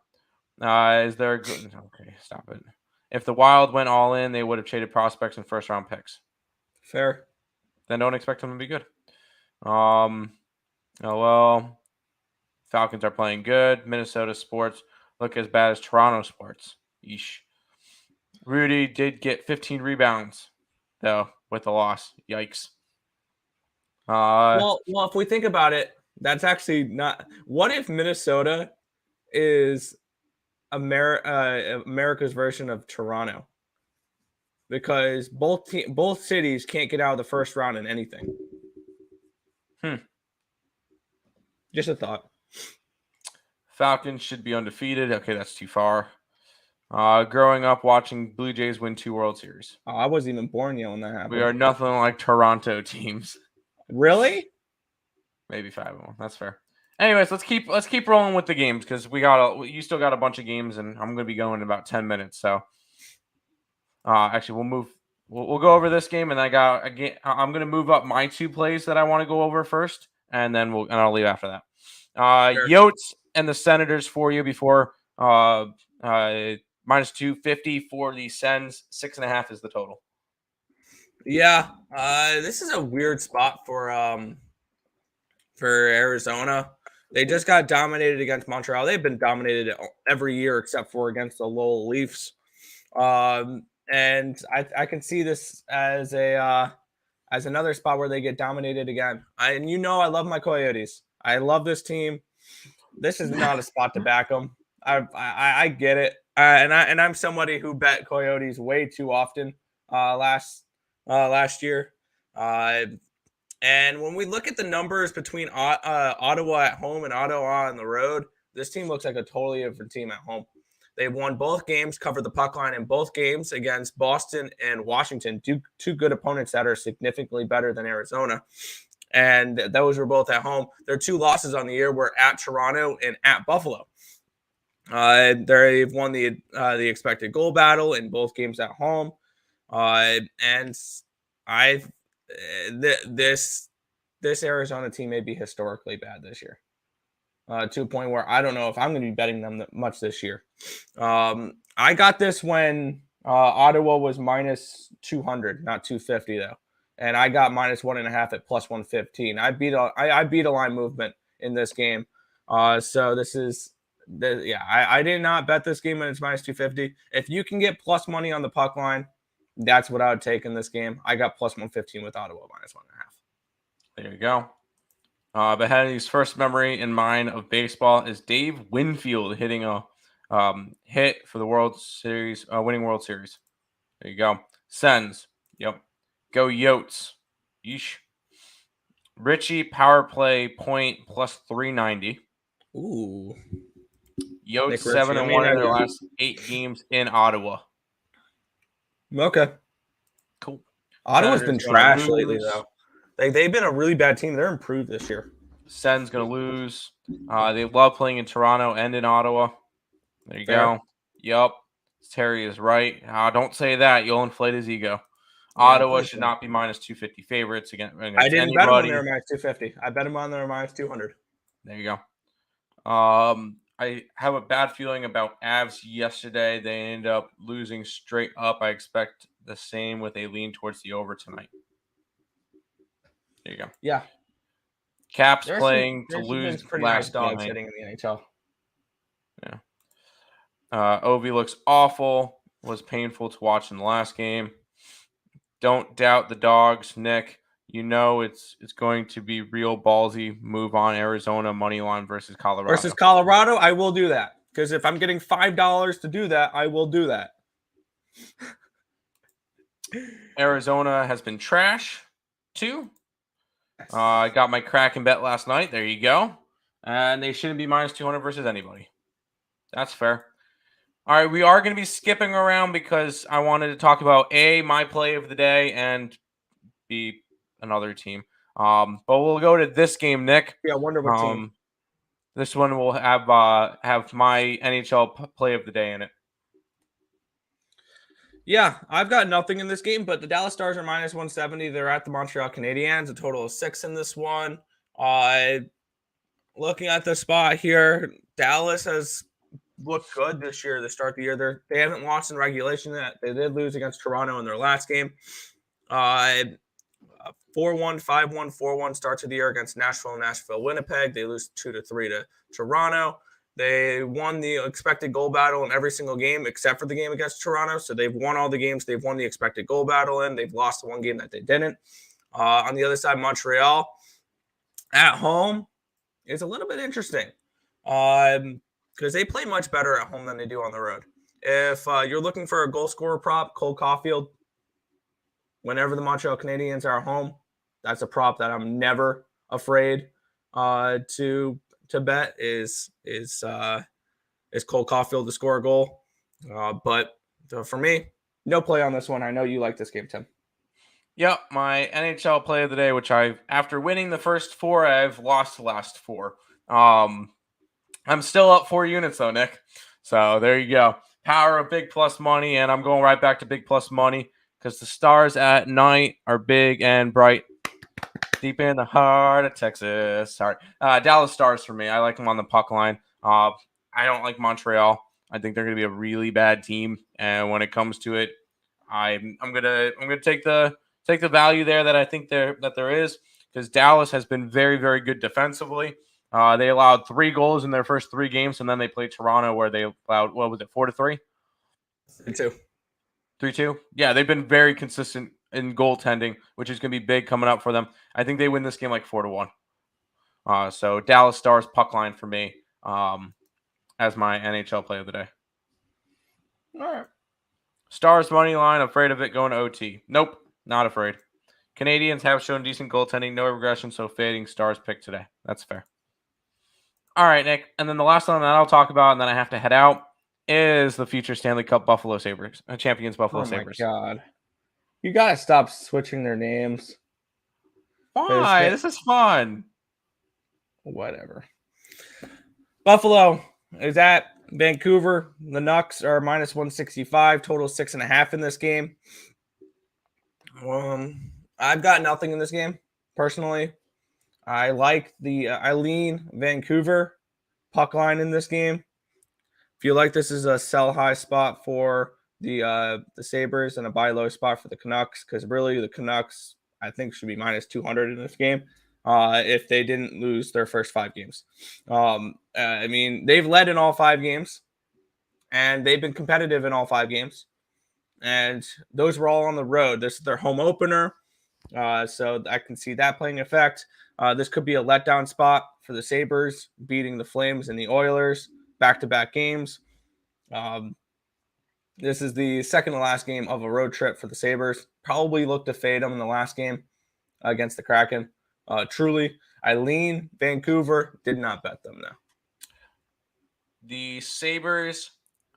Is there a good... Okay, stop it. If the Wild went all in, they would have traded prospects and first round picks. Fair. Then don't expect them to be good. Oh well. Falcons are playing good. Minnesota sports look as bad as Toronto sports. Yeesh. Rudy did get 15 rebounds, though, with the loss. Yikes. Well, if we think about it, that's actually not. What if Minnesota is America's version of Toronto? Because both cities can't get out of the first round in anything. Just a thought. Falcons should be undefeated. Okay, that's too far. Growing up watching Blue Jays win 2 World Series. Oh, I wasn't even born yet when that happened. We are nothing like Toronto teams. Really? Maybe 5-1. That's fair. Anyways, let's keep rolling with the games because you still got a bunch of games and I'm gonna be going in about 10 minutes. So actually we'll go over this game and I'm gonna move up my 2 plays that I want to go over first and then I'll leave after that. Sure. Yotes and the Senators for you before minus 250 for the Sens. 6.5 is the total. Yeah, this is a weird spot for Arizona. They just got dominated against Montreal. They've been dominated every year except for against the Lowell Leafs. And I can see this as a as another spot where they get dominated again. I love my Coyotes. I love this team. This is not a spot to back them. I get it, and I'm somebody who bet Coyotes way too often last year. And when we look at the numbers between Ottawa at home and Ottawa on the road, this team looks like a totally different team at home. They've won both games, covered the puck line in both games against Boston and Washington, two good opponents that are significantly better than Arizona. And those were both at home. Their 2 losses on the year were at Toronto and at Buffalo. They've won the expected goal battle in both games at home. This Arizona team may be historically bad this year. To a point where I don't know if I'm going to be betting them that much this year. I got this when Ottawa was minus 200, not 250 though, and I got minus 1.5 at plus 115. I beat a line movement in this game. So this is I did not bet this game when it's minus 250. If you can get plus money on the puck line, that's what I would take in this game. I got plus 115 with Ottawa minus 1.5. There you go. But Henry's first memory in mind of baseball is Dave Winfield hitting a hit for the World Series, winning World Series. There you go. Sens. Yep. Go Yotes. Yeesh. Richie power play point plus 390. Ooh. Yotes 7-1 in their last 8 games in Ottawa. Okay. Cool. Ottawa's been trash lately though. They've been a really bad team. They're improved this year. Sen's going to lose. They love playing in Toronto and in Ottawa. There you go. Yup. Terry is right. Don't say that. You'll inflate his ego. Ottawa should not be minus 250 favorites against I didn't bet them on their minus 250. I bet them on their minus 200. There you go. I have a bad feeling about Avs yesterday. They ended up losing straight up. I expect the same with a lean towards the over tonight. There you go. Yeah. Caps playing to lose pretty last nice dogs night. hitting in the NHL. Yeah. Ovi looks awful. Was painful to watch in the last game. Don't doubt the dogs, Nick. You know it's going to be real ballsy. Move on Arizona money line versus Colorado. Versus Colorado, I will do that. Because if I'm getting $5 to do that, I will do that. Arizona has been trash, too. I got my Kraken bet last night. There you go. And they shouldn't be minus 200 versus anybody. That's fair. All right, we are going to be skipping around because I wanted to talk about A, my play of the day, and B, another team. But we'll go to this game, Nick. Yeah, I wonder what team. This one will have my NHL play of the day in it. Yeah, I've got nothing in this game, but the Dallas Stars are minus 170. They're at the Montreal Canadiens, a total of 6 in this one. Looking at the spot here, Dallas has looked good this year to start the year. They haven't lost in regulation yet. They did lose against Toronto in their last game. 4-1, 5-1, 4-1 start to the year against Nashville, Winnipeg. They lose 2-3 to Toronto. They won the expected goal battle in every single game except for the game against Toronto. So they've won all the games. They've won the expected goal battle in. They've lost the one game that they didn't. On the other side, Montreal at home is a little bit interesting because they play much better at home than they do on the road. If you're looking for a goal scorer prop, Cole Caulfield, whenever the Montreal Canadiens are at home, that's a prop that I'm never afraid to bet is Cole Caulfield to score a goal. But for me, no play on this one. I know you like this game, Tim. Yep, my NHL play of the day, which after winning the first 4, I've lost the last 4. I'm still up 4 units though, Nick. So there you go. Power of big plus money, and I'm going right back to big plus money because the Stars at night are big and bright. Deep in the heart of Texas. Sorry. Dallas Stars for me. I like them on the puck line. I don't like Montreal. I think they're going to be a really bad team. And when it comes to it, I'm gonna take the value there that I think there is because Dallas has been very, very good defensively. They allowed 3 goals in their first 3 games, and then they played Toronto where they allowed, what was it, 4-3? 3-2. 3-2? Yeah, they've been very consistent in goaltending, which is going to be big coming up for them. I think they win this game like 4-1. So Dallas Stars puck line for me as my NHL play of the day. All right. Stars money line, afraid of it going to OT. Nope, not afraid. Canadians have shown decent goaltending, no regression, so fading Stars pick today. That's fair. All right, Nick. And then the last one that I'll talk about, and then I have to head out, is the future Stanley Cup Buffalo Sabres. Champions Buffalo Sabres. Oh, my God. You got to stop switching their names. Why? This is fun. Whatever. Buffalo is at Vancouver. The Nucks are minus 165, total 6.5 in this game. I've got nothing in this game, personally. I lean Vancouver puck line in this game. Feel like this is a sell high spot for the Sabres and a buy low spot for the Canucks, because really the Canucks, I think, should be minus 200 in this game if they didn't lose their first 5 games. I mean, they've led in all 5 games, and they've been competitive in all 5 games. And those were all on the road. This is their home opener, so I can see that playing effect. This could be a letdown spot for the Sabres, beating the Flames and the Oilers back-to-back games. This is the second to last game of a road trip for the Sabres. Probably look to fade them in the last game against the Kraken. Truly, I lean Vancouver. Did not bet them, though. The Sabres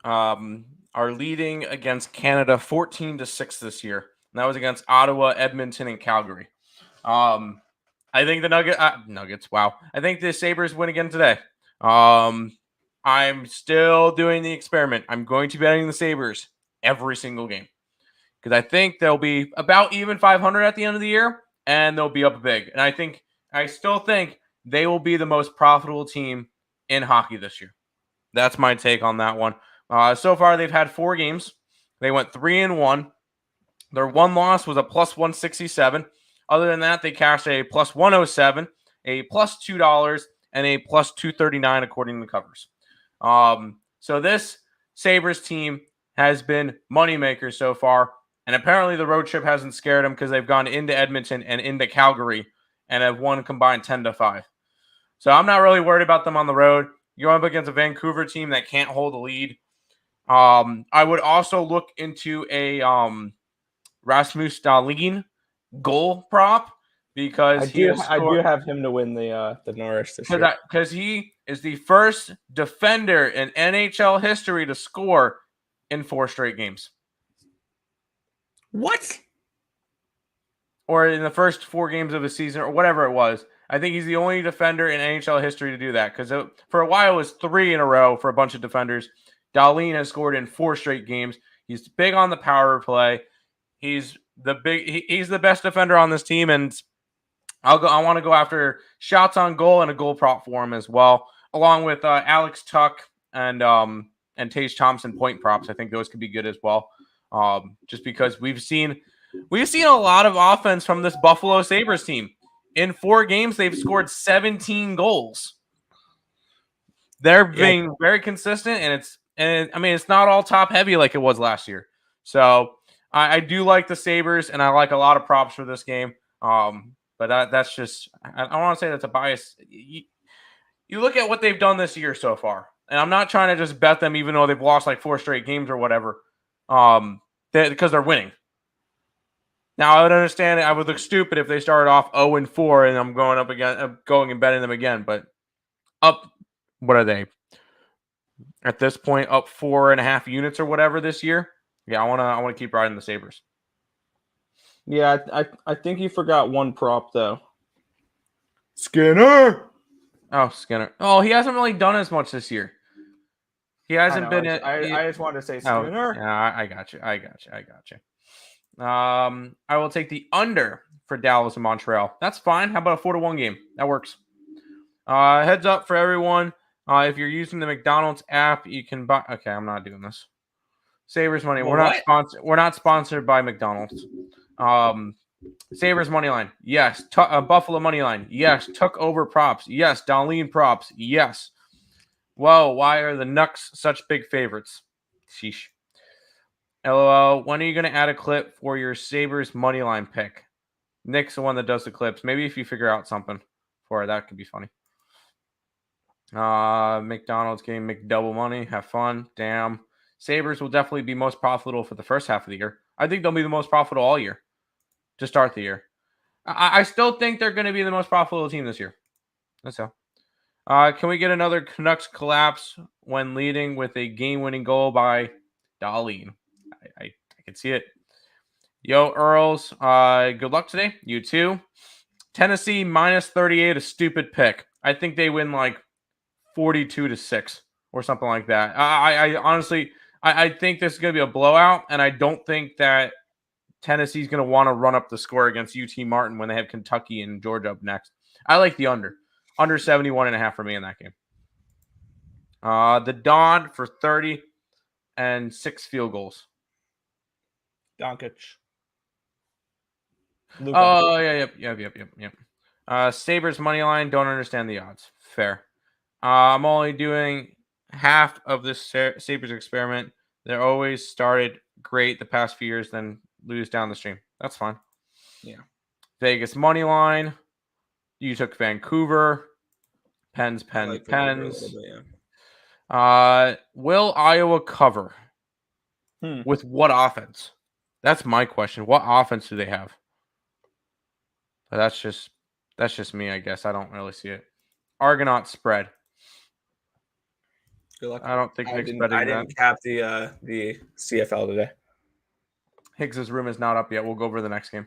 are leading against Canada 14-6 this year. And that was against Ottawa, Edmonton, and Calgary. I think the Nuggets. Wow. I think the Sabres win again today. I'm still doing the experiment. I'm going to be betting the Sabres every single game because I think they'll be about even 500 at the end of the year, and they'll be up big. And I still think they will be the most profitable team in hockey this year. That's my take on that one. So far, they've had 4 games. They went 3-1. Their one loss was a plus 167. Other than that, they cashed a plus 107, a plus $2, and a plus 239 according to the covers. So this Sabres team has been moneymakers so far, and apparently the road trip hasn't scared them because they've gone into Edmonton and into Calgary and have won combined 10-5. So I'm not really worried about them on the road. You're up against a Vancouver team that can't hold a lead. I would also look into a Rasmus Dahlin goal prop because I do have him to win the Norris this year. Because he is the first defender in NHL history to score in 4 straight games. What? Or in the first 4 games of a season or whatever it was. I think he's the only defender in NHL history to do that because for a while it was 3 in a row for a bunch of defenders. Dahlin has scored in 4 straight games. He's big on the power play. He's the best defender on this team, and I want to go after shots on goal and a goal prop for him as well, along with Alex Tuck and Tage Thompson point props. I think those could be good as well. Just because we've seen a lot of offense from this Buffalo Sabres team. In 4 games, they've scored 17 goals. They're being very consistent, and it's not all top heavy like it was last year. So I do like the Sabres, and I like a lot of props for this game. But that's just I don't want to say that's a bias. You look at what they've done this year so far, and I'm not trying to just bet them, even though they've lost like 4 straight games or whatever, because they're winning. Now, I would understand it. I would look stupid if they started off 0-4 and I'm going and betting them again. But up, what are they? At this point, up 4.5 units or whatever this year. Yeah, I want to keep riding the Sabres. Yeah, I think you forgot one prop though. Skinner. Oh, Skinner. Oh, he hasn't really done as much this year. He hasn't been. I just wanted to say Skinner. Oh, yeah, I got you. I will take the under for Dallas and Montreal. That's fine. How about a 4-1 game? That works. Heads up for everyone. If you're using the McDonald's app, you can buy. Okay, I'm not doing this. Sabres money. We're not sponsored. We're not sponsored by McDonald's. Sabres money line. Yes. Buffalo money line. Yes. Tuck over props. Yes. Dahlin props. Yes. Whoa. Why are the Nucks such big favorites? Sheesh. LOL. When are you going to add a clip for your Sabres moneyline pick? Nick's the one that does the clips. Maybe if you figure out something for it, that could be funny. McDonald's getting McDouble money. Have fun. Damn. Sabres will definitely be most profitable for the first half of the year. I think they'll be the most profitable all year to start the year. I still think they're going to be the most profitable team this year. That's how. Can we get another Canucks collapse when leading with a game-winning goal by Dahlin? I can see it. Yo, Earls, good luck today. You too. Tennessee minus 38, a stupid pick. I think they win like 42-6 or something like that. I honestly, I think this is going to be a blowout, and I don't think that Tennessee's going to want to run up the score against UT Martin when they have Kentucky and Georgia up next. I like the under. Under 71.5 for me in that game. The Don for 30 and 6 field goals. Doncic. Luka. Oh, yeah, yep. Sabres money line. Don't understand the odds. Fair. I'm only doing half of this Sabres experiment. They're always started great the past few years, then lose down the stream. That's fine. Yeah. Vegas money line. You took Vancouver. Pens. Like bit, Will Iowa cover? With what offense? That's my question. What offense do they have? But that's just me, I guess. I don't really see it. Argonaut spread. Good luck. I don't think Nick's betting I that. didn't cap the CFL today. Higgs's room is not up yet. We'll go over the next game.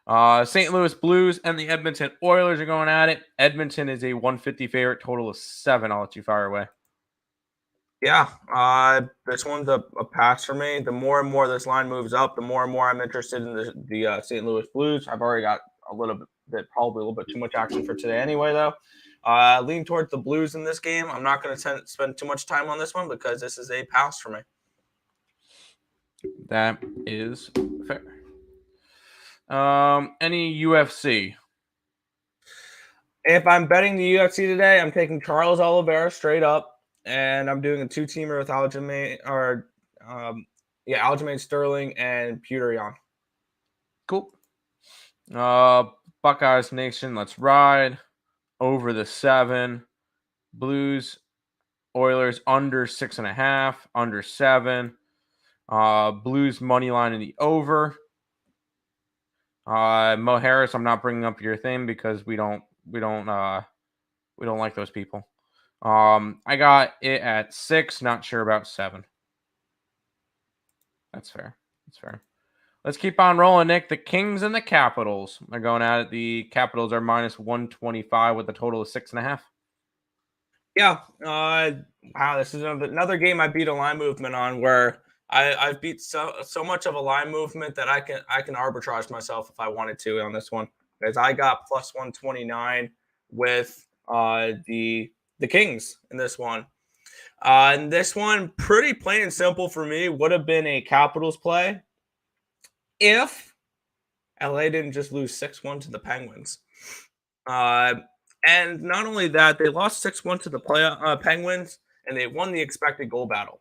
St. Louis Blues and the Edmonton Oilers are going at it. Edmonton is a 150 favorite. Total of 7. I'll let you fire away. Yeah, this one's a pass for me. The more and more this line moves up, the more and more I'm interested in the St. Louis Blues. I've already got probably a little bit too much action for today anyway, though. Lean towards the Blues in this game. I'm not going to spend too much time on this one because this is a pass for me. That is fair. Any UFC? If I'm betting the UFC today, I'm taking Charles Oliveira straight up. And I'm doing a 2-teamer with Aljamain Sterling and Petr Yan. Cool. Buckeyes Nation, let's ride. Over the 7. Blues, Oilers under 6.5, under 7. Blues money line in the over. Mo Harris, I'm not bringing up your thing because we don't like those people. I got it at 6, not sure about 7. That's fair. Let's keep on rolling, Nick. The Kings and the Capitals are going at it. The Capitals are minus 125 with a total of 6.5. Yeah. Wow, this is another game I beat a line movement on where I've beat so much of a line movement that I can arbitrage myself if I wanted to on this one. Because I got plus 129 with the Kings in this one. And this one, pretty plain and simple for me, would have been a Capitals play if LA didn't just lose 6-1 to the Penguins. And not only that, they lost 6-1 to the Penguins, and they won the expected goal battle.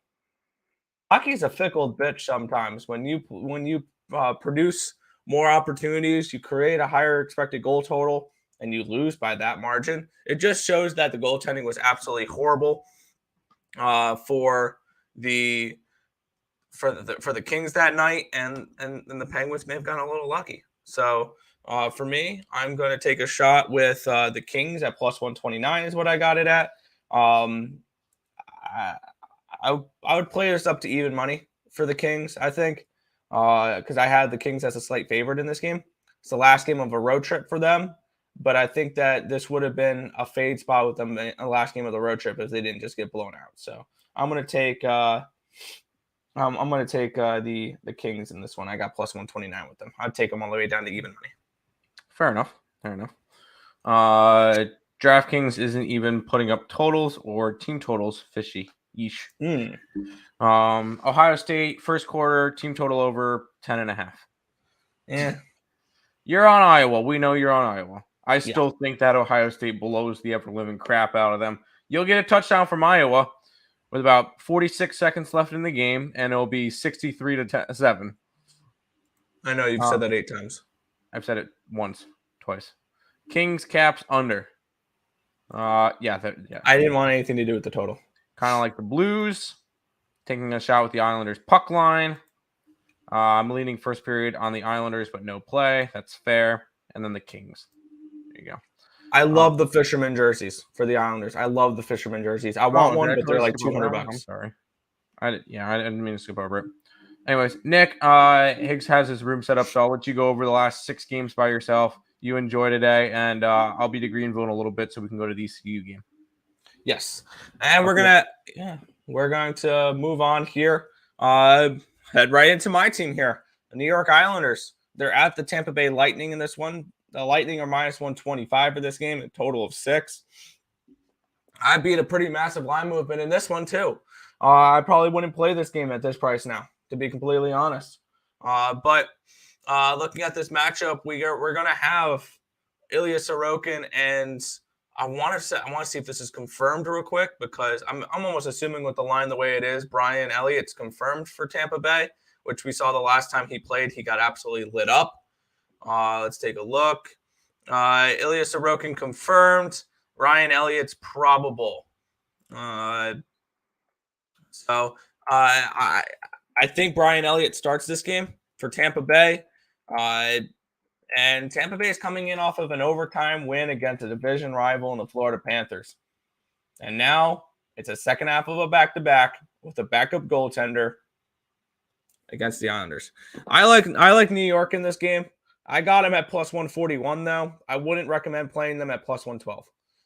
Hockey's a fickle bitch sometimes. When you produce more opportunities, you create a higher expected goal total, and you lose by that margin. It just shows that the goaltending was absolutely horrible for the Kings that night, and the Penguins may have gotten a little lucky. So for me, I'm going to take a shot with the Kings at plus 129 is what I got it at. I would play this up to even money for the Kings, I think, because I had the Kings as a slight favorite in this game. It's the last game of a road trip for them. But I think that this would have been a fade spot with them in the last game of the road trip if they didn't just get blown out. So I'm going to take the Kings in this one. I got plus 129 with them. I'd take them all the way down to even money. Fair enough. DraftKings isn't even putting up totals or team totals. Fishy. Yeesh. Ohio State first quarter team total over 10.5. Yeah. You're on Iowa. We know you're on Iowa. I still think that Ohio State blows the ever-living crap out of them. You'll get a touchdown from Iowa. with about 46 seconds left in the game, and it'll be 63-7. I know you've said that 8 times. I've said it once, twice. Kings, Caps, under. Yeah. I didn't want anything to do with the total. Kind of like the Blues, taking a shot with the Islanders puck line. I'm leaning first period on the Islanders, but no play. That's fair. And then the Kings. There you go. I love the fisherman jerseys for the Islanders. I love the fisherman jerseys. I want one, but they're like $200. I'm sorry. I didn't mean to skip over it. Anyways, Nick, Higgs has his room set up, so I'll let you go over the last 6 games by yourself. You enjoy today, and I'll be to Greenville in a little bit so we can go to the ECU game. Yes, and we're going to move on here. Head right into my team here, the New York Islanders. They're at the Tampa Bay Lightning in this one. The Lightning are minus 125 for this game, a total of 6. I beat a pretty massive line movement in this one too. I probably wouldn't play this game at this price now, to be completely honest. But looking at this matchup, we're going to have Ilya Sorokin, and I want to see if this is confirmed real quick, because I'm almost assuming with the line the way it is, Brian Elliott's confirmed for Tampa Bay, which we saw the last time he played. He got absolutely lit up. Let's take a look. Ilya Sorokin confirmed. Ryan Elliott's probable. So I think Brian Elliott starts this game for Tampa Bay. And Tampa Bay is coming in off of an overtime win against a division rival in the Florida Panthers. And now it's a second half of a back-to-back with a backup goaltender against the Islanders. I like New York in this game. I got him at plus 141, though. I wouldn't recommend playing them at plus 112.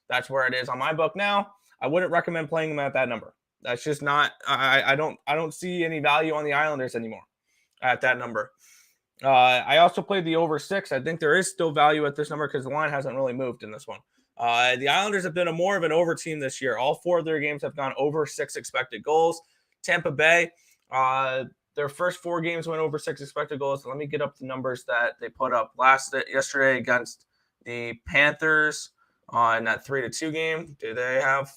That's where it is on my book now. I wouldn't recommend playing them at that number. That's just not. I don't see any value on the Islanders anymore at that number. I also played the over 6. I think there is still value at this number because the line hasn't really moved in this one. The Islanders have been more of an over team this year. All 4 of their games have gone over 6 expected goals. Tampa Bay, their first 4 games went over 6 expected goals. Let me get up the numbers that they put up yesterday against the Panthers in that 3-2 game. Did they have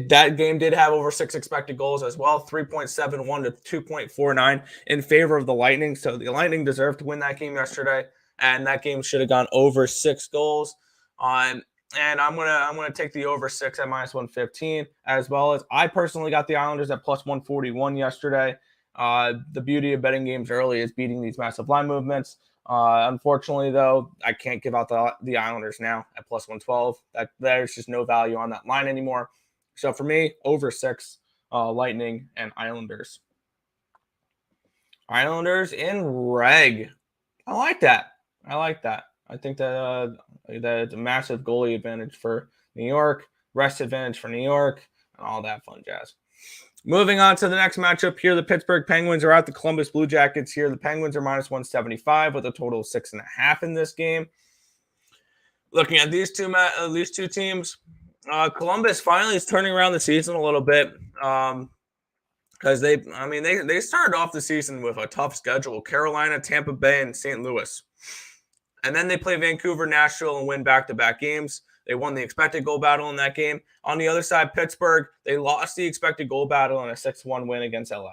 that game did have over 6 expected goals as well, 3.71 to 2.49 in favor of the Lightning. So the Lightning deserved to win that game yesterday, and that game should have gone over 6 goals. And I'm gonna take the over 6 at minus 115, as well as I personally got the Islanders at plus 141 yesterday. The beauty of betting games early is beating these massive line movements. Unfortunately, though, I can't give out the Islanders now at plus 112. There's just no value on that line anymore. So for me, over 6, Lightning and Islanders. Islanders in reg. I like that. I think that that's a massive goalie advantage for New York, rest advantage for New York, and all that fun jazz. Moving on to the next matchup here, the Pittsburgh Penguins are at the Columbus Blue Jackets here. The Penguins are minus 175 with a total of 6.5 in this game. Looking at these two teams, Columbus finally is turning around the season a little bit because they started off the season with a tough schedule: Carolina, Tampa Bay, and St. Louis. And then they play Vancouver, Nashville, and win back-to-back games. They won the expected goal battle in that game. On the other side, Pittsburgh, they lost the expected goal battle in a 6-1 win against LA.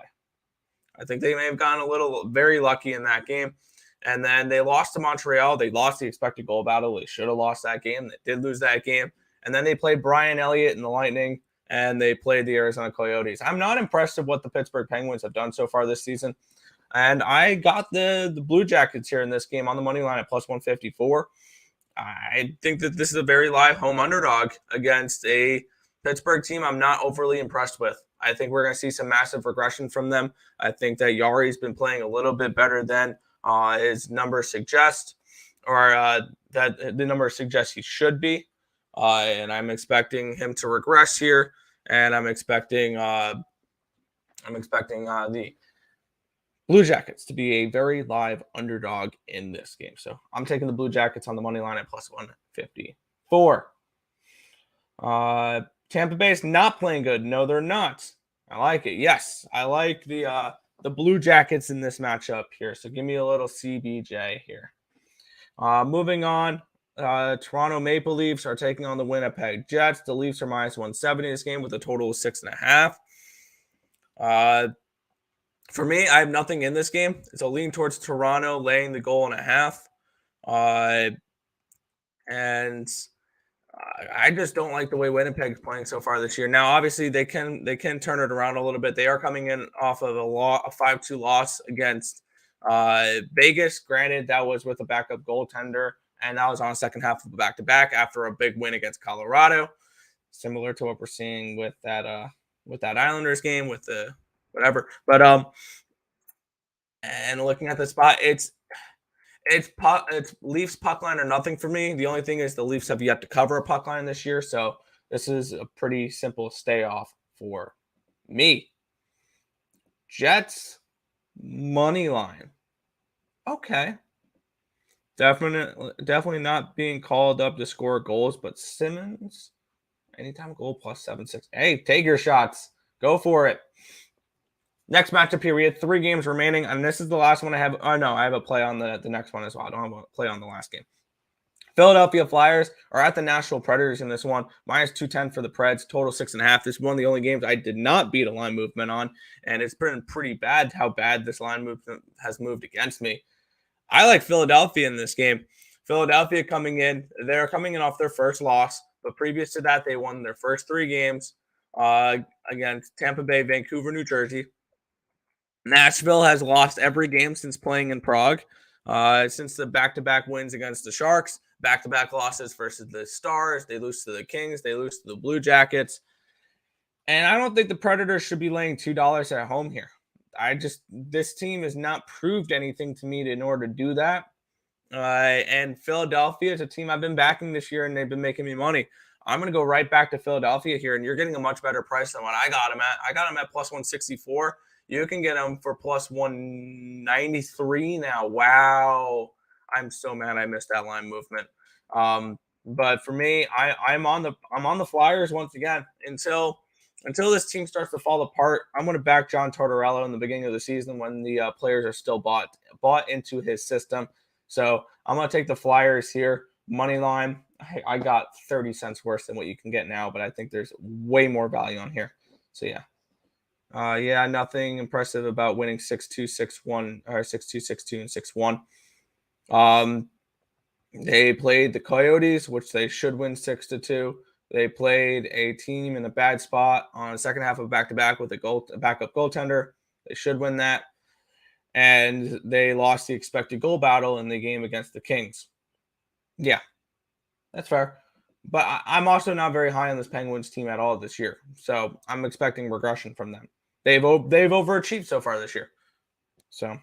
I think they may have gotten very lucky in that game. And then they lost to Montreal. They lost the expected goal battle. They should have lost that game. They did lose that game. And then they played Brian Elliott and the Lightning, and they played the Arizona Coyotes. I'm not impressed with what the Pittsburgh Penguins have done so far this season. And I got the Blue Jackets here in this game on the money line at plus 154. I think that this is a very live home underdog against a Pittsburgh team I'm not overly impressed with. I think we're going to see some massive regression from them. I think that Yari's been playing a little bit better than his numbers suggest, or that the numbers suggest he should be. And I'm expecting him to regress here, and I'm expecting the Blue Jackets to be a very live underdog in this game. So I'm taking the Blue Jackets on the money line at plus 154. Tampa Bay is not playing good. No, they're not. I like it. Yes, I like the Blue Jackets in this matchup here. So give me a little CBJ here. Moving on. Toronto Maple Leafs are taking on the Winnipeg Jets. The Leafs are minus 170 in this game with a total of 6.5. For me, I have nothing in this game. It's a lean towards Toronto laying the goal and a half. And I just don't like the way Winnipeg's playing so far this year. Now, obviously, they can turn it around a little bit. They are coming in off of a 5-2 loss against Vegas. Granted, that was with a backup goaltender, and that was on a second half of a back-to-back after a big win against Colorado. Similar to what we're seeing with that Islanders game with the whatever. But and looking at the spot, it's Leafs puck line or nothing for me. The only thing is the Leafs have yet to cover a puck line this year, so this is a pretty simple stay off for me. Jets money line. Okay. Definitely not being called up to score goals, but Simmons, anytime goal plus 7.6. Hey, take your shots. Go for it. Next matchup here, we had 3 games remaining, and this is the last one I have. Oh, no, I have a play on the next one as well. I don't have a play on the last game. Philadelphia Flyers are at the Nashville Predators in this one. Minus 210 for the Preds, total 6.5. This is one of the only games I did not beat a line movement on, and it's been pretty bad how bad this line movement has moved against me. I like Philadelphia in this game. Philadelphia they're coming in off their first loss, but previous to that, they won their first 3 games against Tampa Bay, Vancouver, New Jersey. Nashville has lost every game since playing in Prague, since the back-to-back wins against the Sharks, back-to-back losses versus the Stars. They lose to the Kings. They lose to the Blue Jackets. And I don't think the Predators should be laying $2 at home here. This team has not proved anything to me in order to do that. And Philadelphia is a team I've been backing this year, and they've been making me money. I'm going to go right back to Philadelphia here, and you're getting a much better price than what I got them at. I got them at plus 164. You can get them for plus 193 now. Wow. I'm so mad I missed that line movement. But for me, I'm on the Flyers once again until this team starts to fall apart. I'm going to back John Tortorella in the beginning of the season when the players are still bought into his system. So I'm going to take the Flyers here. Money line. I got 30 cents worse than what you can get now, but I think there's way more value on here. So yeah. Nothing impressive about winning 6-2, 6-1, or 6-2, 6-2, and 6-1. They played the Coyotes, which they should win 6-2. They played a team in a bad spot on the second half of back-to-back with a backup goaltender. They should win that. And they lost the expected goal battle in the game against the Kings. Yeah, that's fair. But I'm also not very high on this Penguins team at all this year. So I'm expecting regression from them. They've overachieved so far this year. So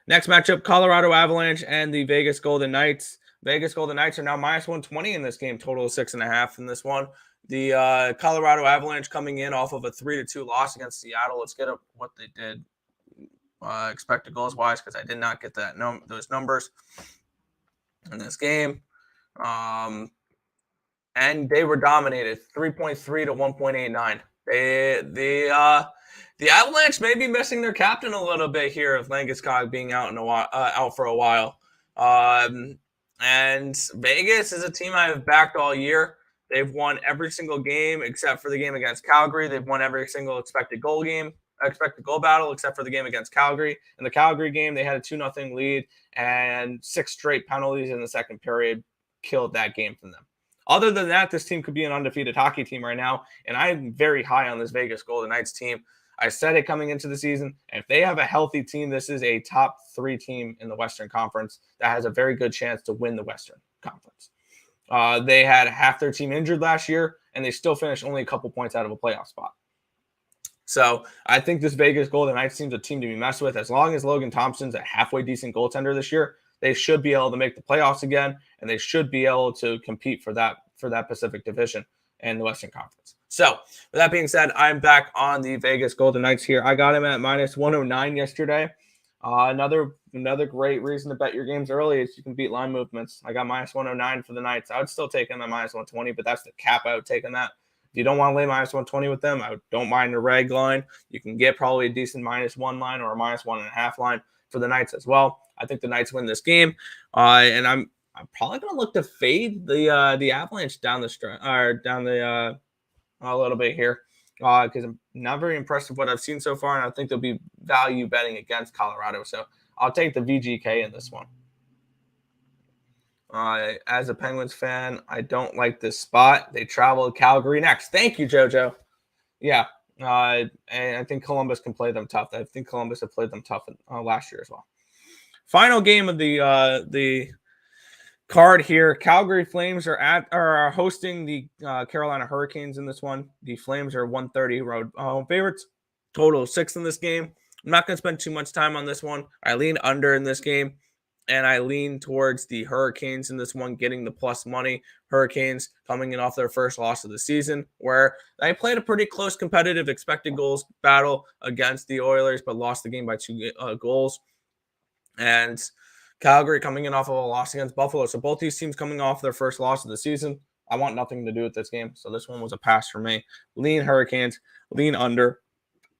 next matchup, Colorado Avalanche and the Vegas Golden Knights. Vegas Golden Knights are now minus 120 in this game, total of 6.5 in this one. The Colorado Avalanche coming in off of a 3-2 loss against Seattle. Let's get up what they did expected goals wise, because I did not get those numbers in this game. And they were dominated 3.3 to 1.89. The Avalanche may be missing their captain a little bit here of Landeskog being out for a while. And Vegas is a team I have backed all year. They've won every single game except for the game against Calgary. They've won every single expected goal battle except for the game against Calgary. In the Calgary game, they had a 2-0 lead, and 6 straight penalties in the second period killed that game from them. Other than that, this team could be an undefeated hockey team right now, and I'm very high on this Vegas Golden Knights team. I said it coming into the season, and if they have a healthy team, this is a top 3 team in the Western Conference that has a very good chance to win the Western Conference. They had half their team injured last year, and they still finished only a couple points out of a playoff spot. So I think this Vegas Golden Knights team's a team to be messed with. As long as Logan Thompson's a halfway decent goaltender this year, they should be able to make the playoffs again, and they should be able to compete for that Pacific Division and the Western Conference. So with that being said, I'm back on the Vegas Golden Knights here. I got him at minus 109 yesterday. Another great reason to bet your games early is you can beat line movements. I got minus 109 for the Knights. I would still take them at minus 120, but that's the cap I would take on that. If you don't want to lay minus 120 with them, I don't mind the reg line. You can get probably a decent minus 1 line or a minus 1.5 line for the Knights as well. I think the Knights win this game. And I'm probably gonna look to fade the Avalanche down the a little bit here because I'm not very impressed with what I've seen so far, and I think there'll be value betting against Colorado. So I'll take the VGK in this one. As a Penguins fan, I don't like this spot. They travel to Calgary next. Thank you, JoJo. Yeah, and I think Columbus can play them tough. I think Columbus have played them tough last year as well. Final game of the card here. Calgary Flames are hosting the Carolina Hurricanes in this one. The Flames are 130 road favorites. Total 6 in this game. I'm not going to spend too much time on this one. I lean under in this game, and I lean towards the Hurricanes in this one, getting the plus money. Hurricanes coming in off their first loss of the season, where they played a pretty close competitive expected goals battle against the Oilers, but lost the game by 2 goals. And Calgary coming in off of a loss against Buffalo. So both these teams coming off their first loss of the season. I want nothing to do with this game. So this one was a pass for me. Lean Hurricanes, lean under.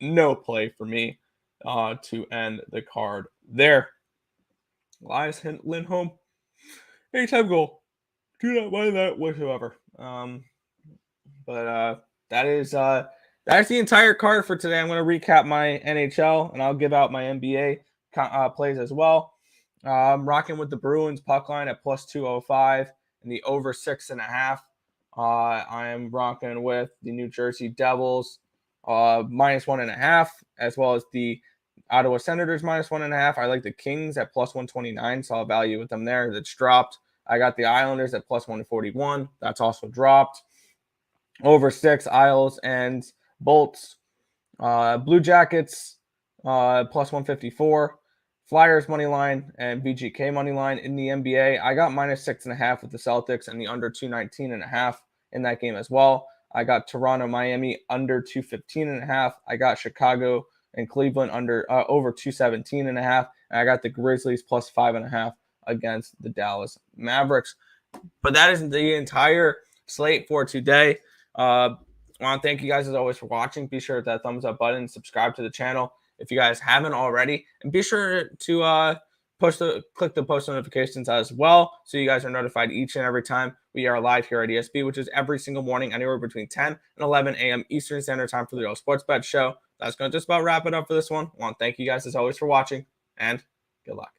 No play for me to end the card there. Elias Lindholm, anytime goal. Do not mind that whatsoever. But that's the entire card for today. I'm going to recap my NHL, and I'll give out my NBA plays as well. I'm rocking with the Bruins puck line at plus 205 and the over 6.5. I am rocking with the New Jersey Devils minus 1.5, as well as the Ottawa Senators minus 1.5. I like the Kings at plus 129. Saw value with them there. That's dropped. I got the Islanders at plus 141. That's also dropped. Over 6, Isles and Bolts. Blue Jackets plus 154. Flyers money line and VGK money line in the NBA. I got minus 6.5 with the Celtics and the under 219.5 in that game as well. I got Toronto, Miami under 215.5. I got Chicago and Cleveland under over 217.5. And I got the Grizzlies plus 5.5 against the Dallas Mavericks. But that is the entire slate for today. I want to thank you guys as always for watching. Be sure to hit that thumbs up button, subscribe to the channel if you guys haven't already, and be sure to click the post notifications as well, so you guys are notified each and every time we are live here at ESB, which is every single morning, anywhere between 10 and 11 a.m. Eastern Standard Time for the Earle Sports Bet Show. That's going to just about wrap it up for this one. I want to thank you guys as always for watching, and good luck.